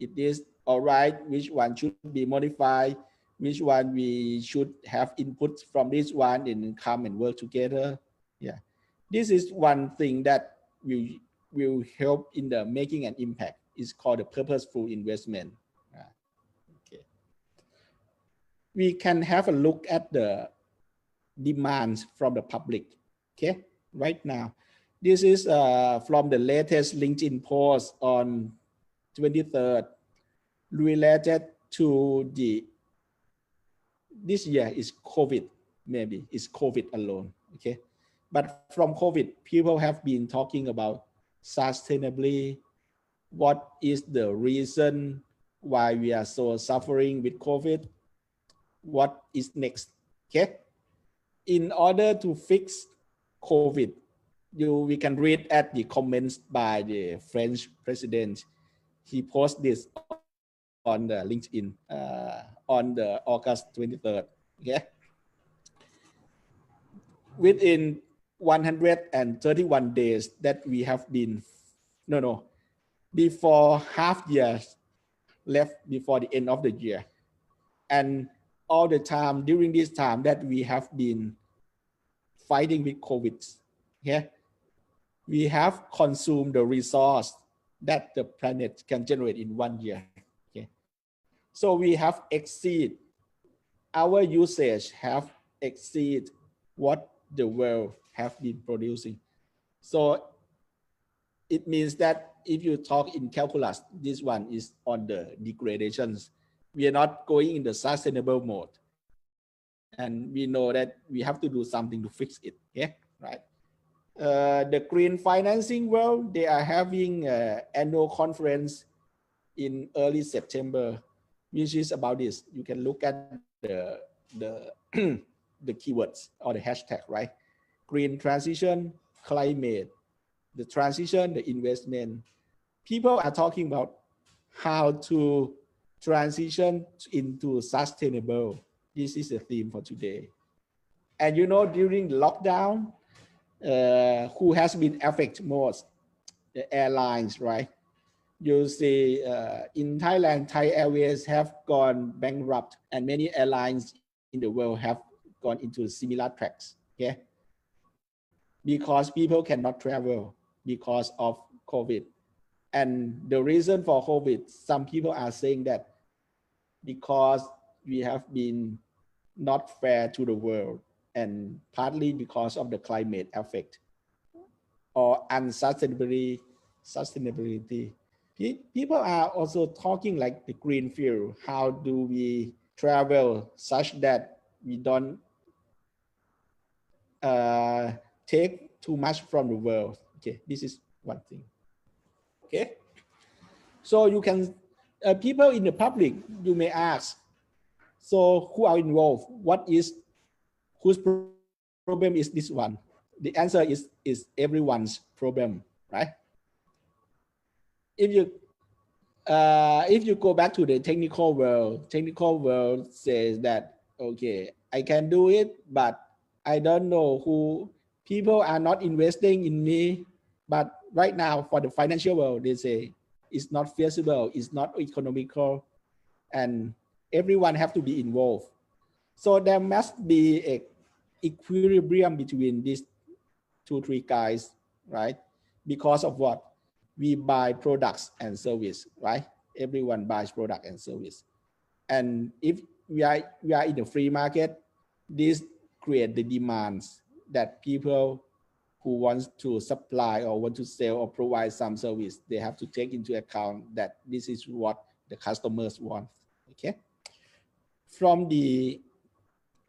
it is all right, which one should be modified, which one we should have input from this one and come and work together. Yeah, this is one thing that will help in the making an impact. It's called the purposeful investment. Okay. We can have a look at the demands from the public. Okay, right now, this is from the latest LinkedIn post on 23rd, related to this year is COVID, maybe it's COVID alone. Okay, but from COVID, people have been talking about sustainably. What is the reason why we are so suffering with COVID? What is next? Okay, in order to fix COVID, we can read at the comments by the French president. He posted this on the LinkedIn on the August 23rd. Okay, within 131 days that we have been before half year left before the end of the year, and all the time during this time that we have been fighting with COVID, Okay, we have consumed the resource that the planet can generate in 1 year. Okay, so we have exceed our usage have exceed what the world have been producing. So it means that if you talk in calculus, this one is on the degradations. We are not going in the sustainable mode. And we know that we have to do something to fix it. Yeah, right. The green financing world, they are having an annual conference in early September, which is about this. You can look at the the keywords or the hashtag, right? Green transition, climate, the transition, the investment. People are talking about how to transition into sustainable. This is the theme for today. And you know, during the lockdown, who has been affected most? The airlines, right? You see in Thailand, Thai Airways have gone bankrupt, and many airlines in the world have gone into similar tracks. Okay, because people cannot travel because of COVID. And the reason for COVID, some people are saying that because we have been not fair to the world, and partly because of the climate effect or unsustainability. People are also talking like the green field. How do we travel such that we don't take too much from the world? Okay, this is one thing. Okay, so you can people in the public, you may ask, so who are involved? Whose problem is this one? The answer is everyone's problem, right? If you go back to the technical world says that, okay, I can do it, but I don't know who. People are not investing in me. But right now, for the financial world, they say it's not feasible, it's not economical, and everyone have to be involved. So there must be a equilibrium between these 2-3 guys, right? Because of what? We buy products and service, right? Everyone buys product and service. And if we are in the free market, this create the demands that people who wants to supply or want to sell or provide some service, they have to take into account that this is what the customers want. Okay. From the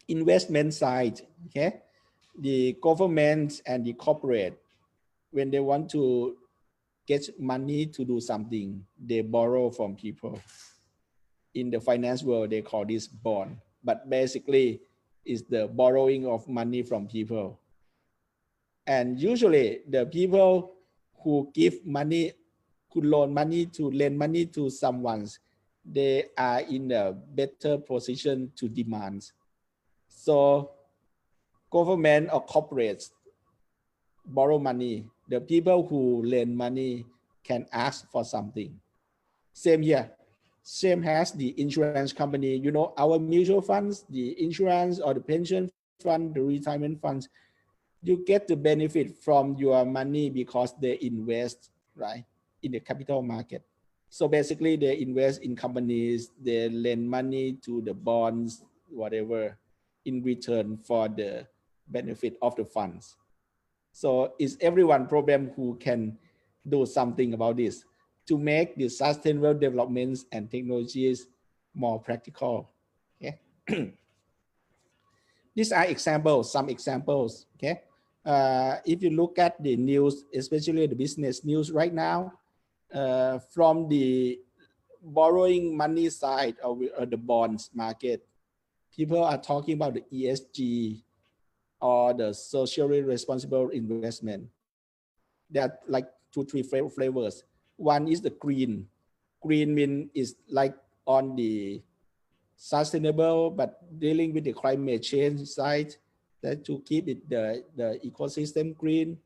investment side, okay, the government and the corporate, when they want to get money to do something, they borrow from people. In the finance world, they call this bond, but basically it's the borrowing of money from people. And usually the people who give money, who loan money to lend money to someone, they are in a better position to demand. So government or corporates borrow money. The people who lend money can ask for something. Same here. Same as the insurance company. You know, our mutual funds, the insurance or the pension fund, the retirement funds, you get the benefit from your money because they invest, right, in the capital market. So basically they invest in companies, they lend money to the bonds, whatever, in return for the benefit of the funds. So it's everyone's problem who can do something about this to make the sustainable developments and technologies more practical. Okay. These are examples, some examples. Okay. If you look at the news, especially the business news right now, from the borrowing money side of the bonds market, people are talking about the ESG or the socially responsible investment. There are like 2-3 flavors. One is the green. Green mean is like on the sustainable, but dealing with the climate change side, that to keep it the ecosystem green.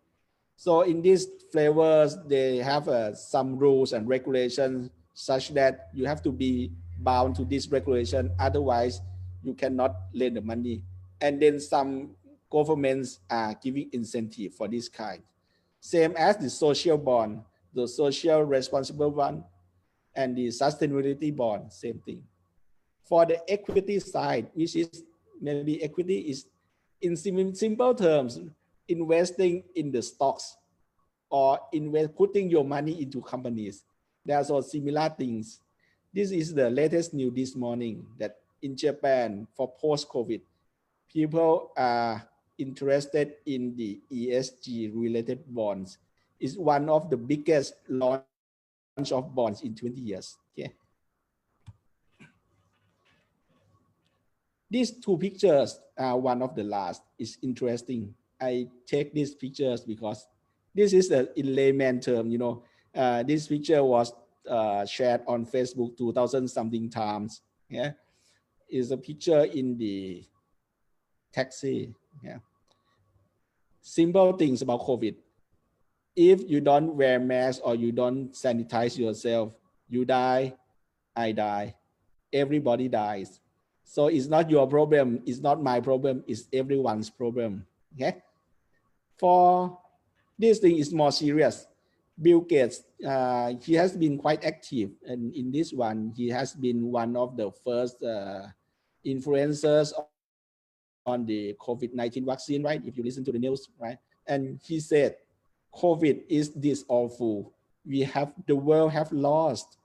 So in these flavors, they have some rules and regulations such that you have to be bound to this regulation. Otherwise, you cannot lend the money. And then some governments are giving incentive for this kind. Same as the social bond, the social responsible one, and the sustainability bond, same thing. For the equity side, which is maybe equity is in simple terms, investing in the stocks or putting your money into companies. There are also similar things. This is the latest news this morning that in Japan for post-COVID, people are interested in the ESG related bonds. It's one of the biggest launch of bonds in 20 years. Okay. These two pictures are one of the last. It's interesting. I take these pictures because this is in layman term, you know, this picture was shared on Facebook 2000 something times. Yeah, is a picture in the taxi. Yeah, simple things about COVID. If you don't wear mask or you don't sanitize yourself, you die, I die, everybody dies. So it's not your problem, it's not my problem, it's everyone's problem. Okay. For this thing is more serious. Bill Gates, he has been quite active, and in this one, he has been one of the first influencers on the COVID-19 vaccine, right? If you listen to the news, right? And he said, COVID is this awful. The world have lost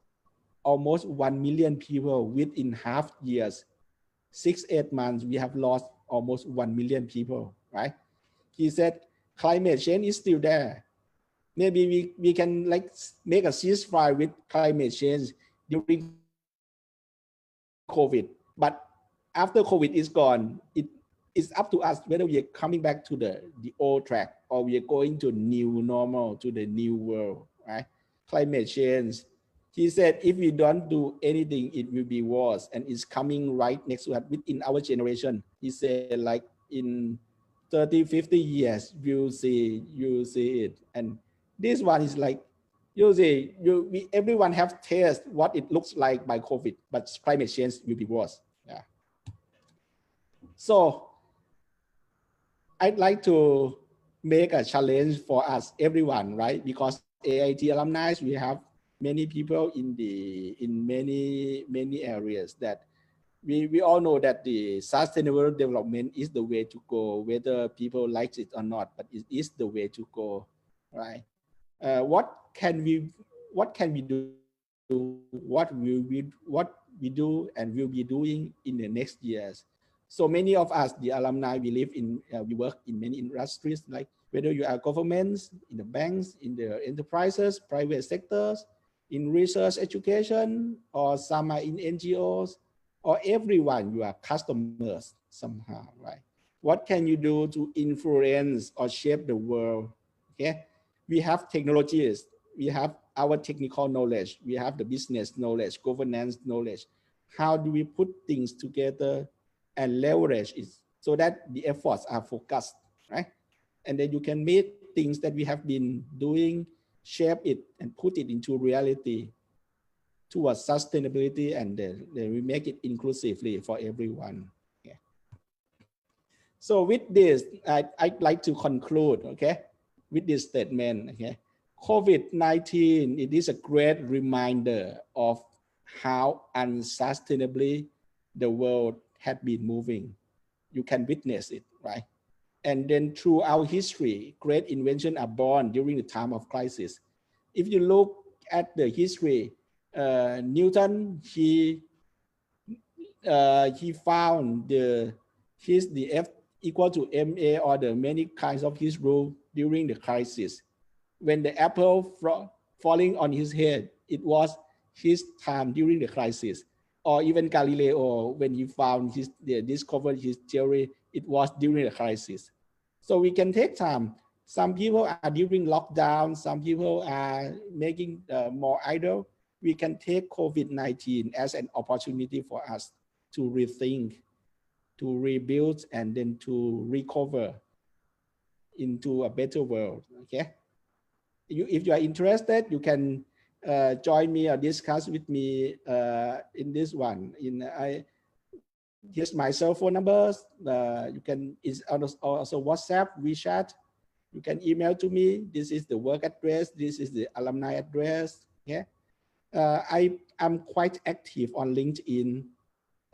almost 1 million people within half years. 6-8 months, we have lost almost 1 million people, right? He said, climate change is still there. Maybe we can like make a ceasefire with climate change during COVID, but after COVID is gone, it is up to us whether we are coming back to the old track or we are going to new normal, to the new world, right? Climate change. He said, if we don't do anything, it will be worse, and it's coming right next to us within our generation. He said, like in 30, 50 years, you'll see it. And this one is like, you see, everyone have tasted what it looks like by COVID, but climate change will be worse. Yeah. So I'd like to make a challenge for us, everyone, right? Because AIT alumni, we have many people in many areas that we all know that the sustainable development is the way to go, whether people like it or not, but it is the way to go, right? What can we do? What we do and will be doing in the next years? So many of us, the alumni, we live in, we work in many industries, like whether you are governments, in the banks, in the enterprises, private sectors, in research, education, or some are in NGOs, or everyone, you are customers somehow, right? What can you do to influence or shape the world? Okay, we have technologies, we have our technical knowledge, we have the business knowledge, governance knowledge. How do we put things together and leverage it so that the efforts are focused, right? And then you can make things that we have been doing, shape it and put it into reality towards sustainability, and then we make it inclusively for everyone. Yeah. So with this, I'd like to conclude, okay, with this statement, okay. COVID-19, it is a great reminder of how unsustainably the world had been moving. You can witness it, right? And then throughout history, great inventions are born during the time of crisis. If you look at the history, Newton, he found the F equal to ma, or the many kinds of his rule during the crisis. When the apple falling on his head, it was his time during the crisis. Or even Galileo, when he found discovered his theory, it was during the crisis. So we can take time. Some people are during lockdown, some people are making more idle. We can take COVID-19 as an opportunity for us to rethink, to rebuild, and then to recover into a better world, okay? If you are interested, you can join me or discuss with me in this one. here's my cell phone numbers. You can, it's also WhatsApp, WeChat. You can email to me. This is the work address. This is the alumni address. Yeah. I am quite active on LinkedIn.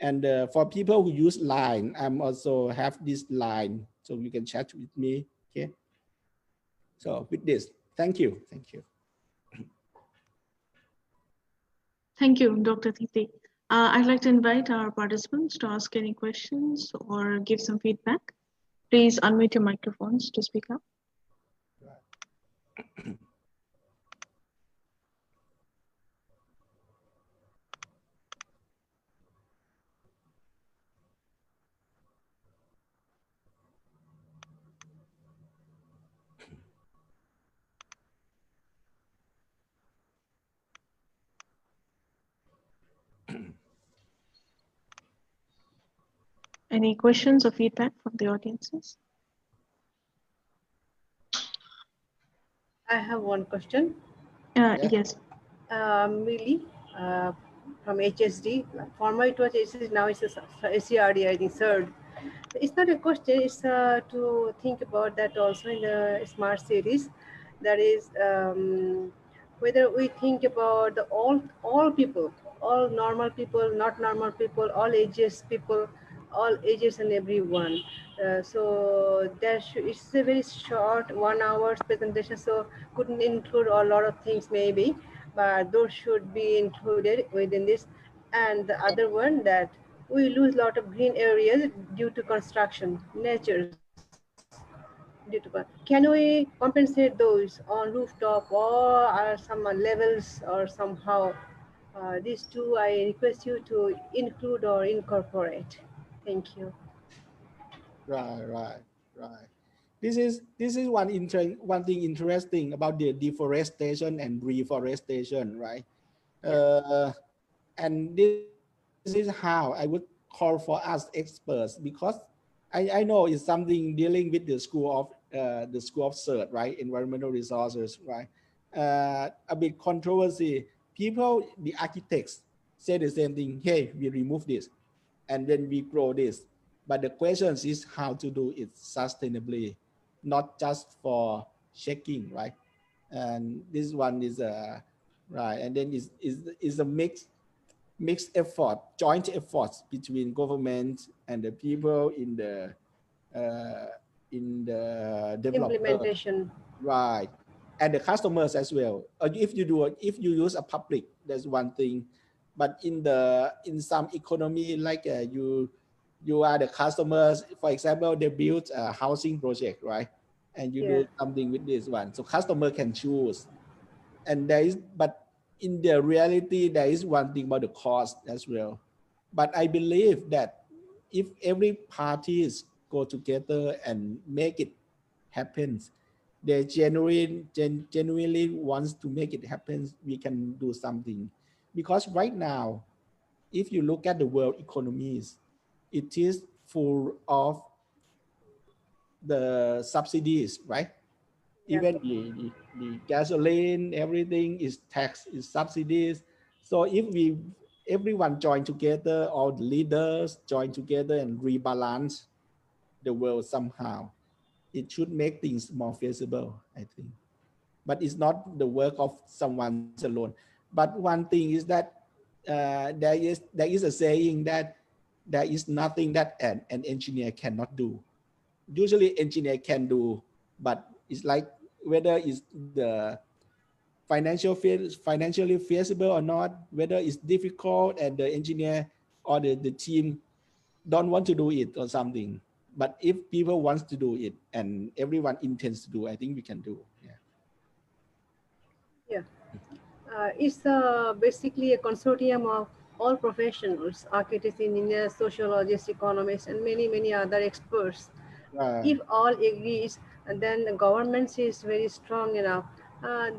And for people who use Line, I'm also have this Line, so you can chat with me. Okay. So with this, thank you. Thank you. Thank you, Dr. Thiti. I'd like to invite our participants to ask any questions or give some feedback. Please unmute your microphones to speak up. Any questions or feedback from the audiences? I have one question. Yes. Millie from HSD. Former it was HSD, now it's SCRD, I think, third. It's not a question, it's to think about that also in the smart cities. That is, whether we think about the all people, all normal people, not normal people, all ages people, all ages and everyone. So it's a very short 1 hour's presentation, so couldn't include a lot of things maybe, but those should be included within this. And the other one, that we lose a lot of green areas due to construction, natures. Can we compensate those on rooftop or some levels or somehow? These two I request you to include or incorporate. Thank you. Right. This is one thing interesting about the deforestation and reforestation, right? And this is how I would call for us experts, because I know it's something dealing with the school of CERT, right? Environmental resources, right? A bit controversy. People, the architects, say the same thing. Hey, we remove this, and then we grow this. But the question is how to do it sustainably, not just for checking, right? And this one is right, and then is a mixed effort, joint efforts between government and the people in the developer, implementation, right, and the customers as well. If you use a public, that's one thing, but in some economy, like you are the customers. For example, they build a housing project, right, and you do something with this one, so customer can choose. And but in the reality, there is one thing about the cost as well. But I believe that if every parties go together and make it happen, they genuinely wants to make it happen, we can do something. Because right now, if you look at the world economies, it is full of the subsidies, right? Even the gasoline, everything is tax, is subsidies. So if everyone join together, all the leaders join together and rebalance the world somehow, it should make things more feasible, I think. But it's not the work of someone alone. But one thing is that there is a saying that there is nothing that an engineer cannot do. Usually engineer can do, but it's like whether it's the financially feasible or not, whether it's difficult and the engineer or the team don't want to do it or something. But if people wants to do it and everyone intends to do, I think we can do. It's basically a consortium of all professionals, architects, engineers, sociologists, economists, and many other experts. If all agrees, then the government is very strong enough,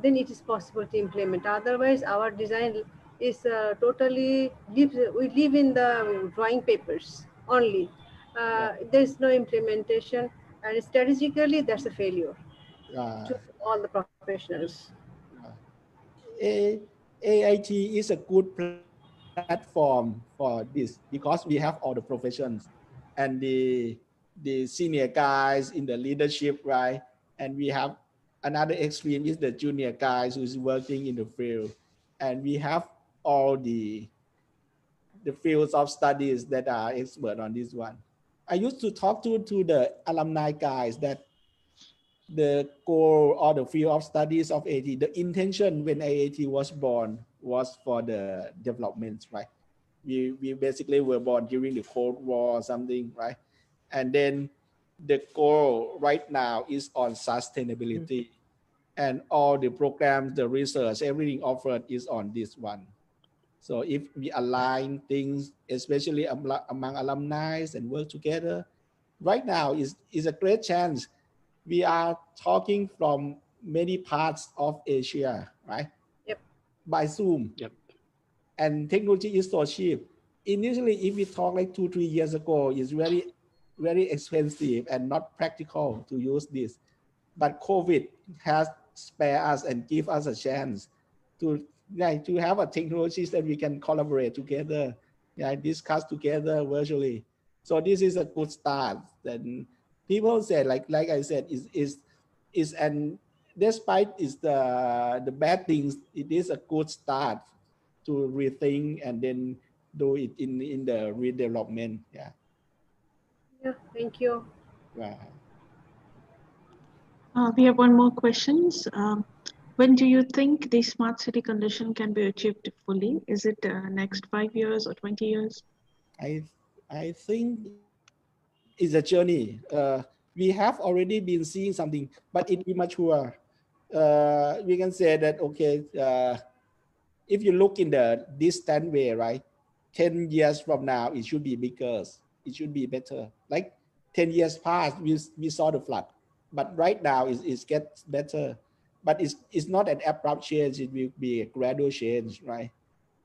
then it is possible to implement. Otherwise, our design is totally, we live in the drawing papers only. There is no implementation, and strategically, that's a failure to all the professionals. AIT is a good platform platform for this because we have all the professions and the senior guys in the leadership, right? And we have another extreme is the junior guys who's working in the field, and we have all the fields of studies that are expert on this one. I used to talk to the alumni guys that the goal or the field of studies of AT, the intention when AIT was born was for the development, right? We basically were born during the Cold War or something, right? And then the goal right now is on sustainability, and all the programs, the research, everything offered is on this one. So if we align things, especially among alumni and work together, right now is a great chance. We are talking from many parts of Asia, right? Yep. By Zoom. Yep. And technology is so cheap. Initially, if we talk like 2-3 years ago, it's very, very expensive and not practical to use this. But COVID has spared us and give us a chance to have a technology that we can collaborate together, discuss together virtually. So this is a good start. Then people say, like I said, is and despite is the bad things, it is a good start to rethink and then do it in the redevelopment. Yeah. Yeah. Thank you. Right. We have one more questions. When do you think the smart city condition can be achieved fully? Is it next 5 years or 20 years? I think it's a journey. We have already been seeing something, but it immature. We can say that, okay, if you look in the distant way, right, 10 years from now, it should be bigger. It should be better. Like 10 years past, we saw the flood, but right now it gets better. But it's not an abrupt change. It will be a gradual change, right?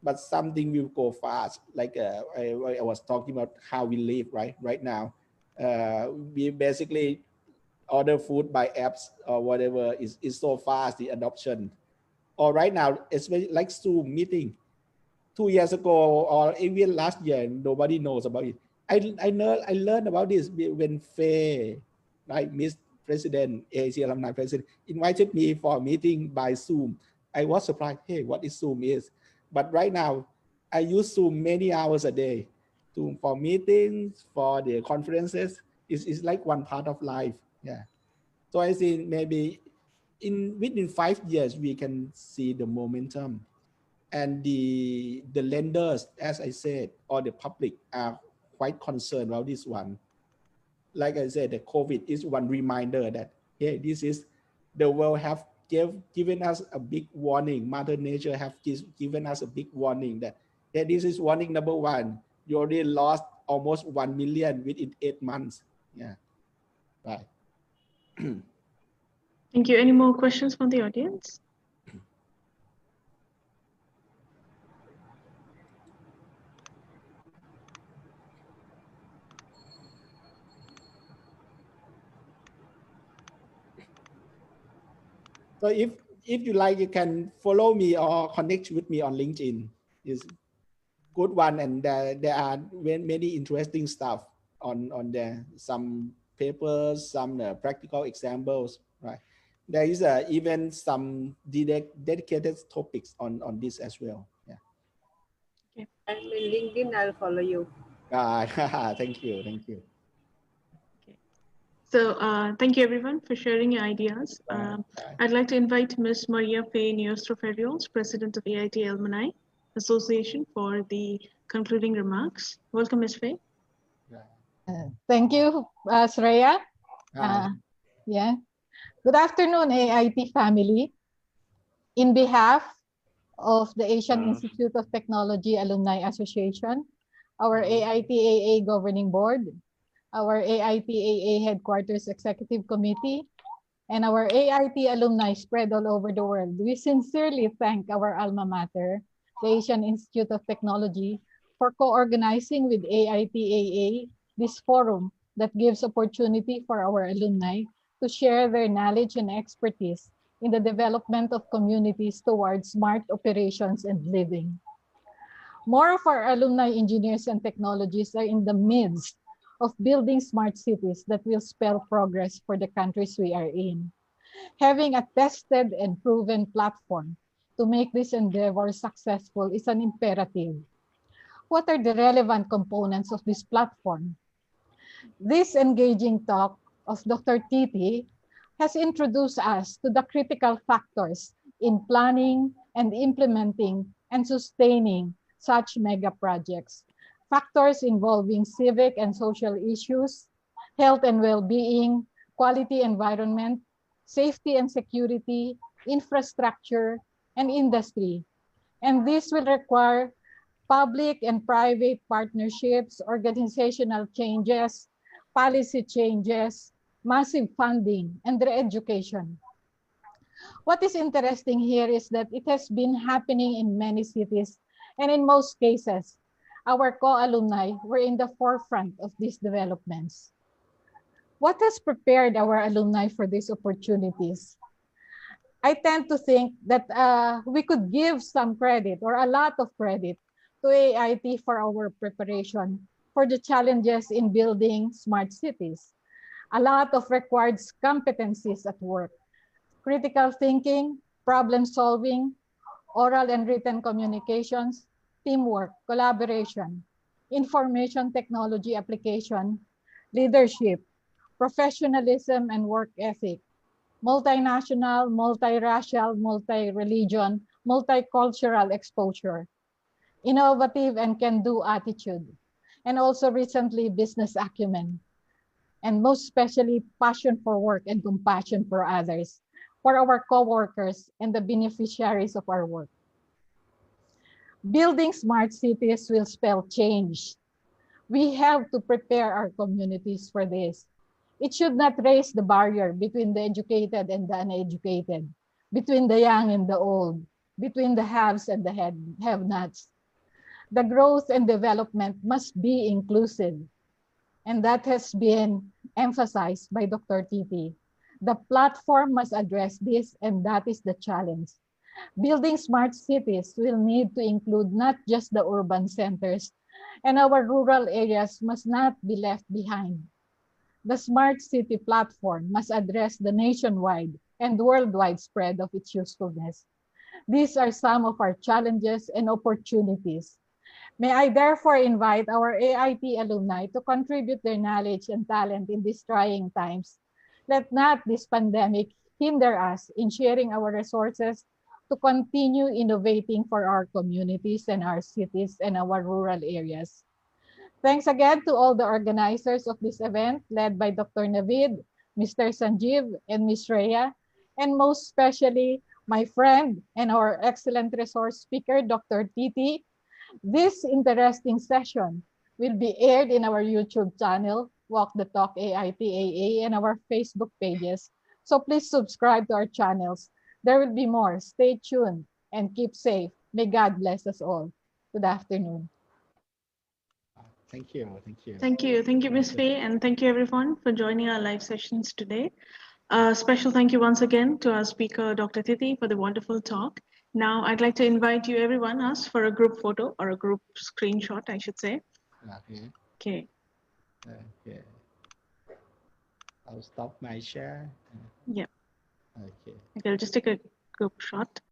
But something will go fast. Like I was talking about how we live, right? Right now, we basically order food by apps or whatever. Is so fast, the adoption. Or right now, especially like Zoom meeting. 2 years ago or even last year, nobody knows about it. I learned about this when Faye, right, Miss President, AIC alumni president, invited me for a meeting by Zoom. I was surprised, hey, what is Zoom is? But right now, I use Zoom many hours a day for meetings, for the conferences. It's like one part of life. Yeah. So I think maybe within 5 years, we can see the momentum. And the lenders, as I said, or the public are quite concerned about this one. Like I said, the COVID is one reminder that, hey, this is, the world have given us a big warning. Mother Nature have given us a big warning that, hey, this is warning number one. You already lost almost 1 million within 8 months. Yeah, right. Thank you. Any more questions from the audience? So if you like, you can follow me or connect with me on LinkedIn. It's good one, and there are many interesting stuff on there. Some papers, some practical examples, right? There is even some dedicated topics on this as well. Yeah. Okay. And in LinkedIn, I'll follow you. Thank you. Okay. So thank you everyone for sharing your ideas. I'd like to invite Ms. Maria Faye Neostro-Ferrios, President of AIT Alumni Association, for the concluding remarks. Welcome, Ms. Faye. Thank you, Shreya. Yeah. Good afternoon, AIT family. In behalf of the Asian Institute of Technology Alumni Association, our AITAA Governing Board, our AITAA Headquarters Executive Committee, and our AIT alumni spread all over the world, we sincerely thank our alma mater, the Asian Institute of Technology, for co-organizing with AITAA this forum that gives opportunity for our alumni to share their knowledge and expertise in the development of communities towards smart operations and living. More of our alumni engineers and technologists are in the midst of building smart cities that will spell progress for the countries we are in. Having a tested and proven platform to make this endeavor successful is an imperative. What are the relevant components of this platform? This engaging talk of Dr. Thiti has introduced us to the critical factors in planning and implementing and sustaining such mega projects. Factors involving civic and social issues, health and well-being, quality environment, safety and security, infrastructure, and industry. And this will require public and private partnerships, organizational changes, policy changes, massive funding, and re-education. What is interesting here is that it has been happening in many cities, and in most cases, our co-alumni were in the forefront of these developments. What has prepared our alumni for these opportunities? I tend to think that we could give some credit or a lot of credit to AIT for our preparation for the challenges in building smart cities. A lot of required competencies at work: critical thinking, problem solving, oral and written communications, teamwork, collaboration, information technology application, leadership, professionalism and work ethic, multinational, multiracial, multi-religion, multicultural exposure, innovative and can-do attitude, and also recently business acumen, and most especially passion for work and compassion for others, for our co-workers and the beneficiaries of our work. Building smart cities will spell change. We have to prepare our communities for this. It should not raise the barrier between the educated and the uneducated, between the young and the old, between the haves and the have-nots. The growth and development must be inclusive, and that has been emphasized by Dr. Thiti. The platform must address this, and that is the challenge. Building smart cities will need to include not just the urban centers, and our rural areas must not be left behind. The smart city platform must address the nationwide and worldwide spread of its usefulness. These are some of our challenges and opportunities. May I therefore invite our AIT alumni to contribute their knowledge and talent in these trying times. Let not this pandemic hinder us in sharing our resources to continue innovating for our communities and our cities and our rural areas. Thanks again to all the organizers of this event, led by Dr. Navid, Mr. Sanjeev, and Ms. Rhea, and most especially my friend and our excellent resource speaker, Dr. Thiti. This interesting session will be aired in our YouTube channel, Walk the Talk AITAA, and our Facebook pages. So please subscribe to our channels. There will be more. Stay tuned and keep safe. May God bless us all. Good afternoon. Thank you. Thank you. Thank you. Thank you, Ms. Faye, and thank you everyone for joining our live sessions today. Special thank you once again to our speaker, Dr. Thiti, for the wonderful talk. Now, I'd like to invite you everyone else for a group photo or a group screenshot, I should say. Okay. Okay. Okay. I'll stop my share. Yeah. Okay. Okay, I'll just take a group shot.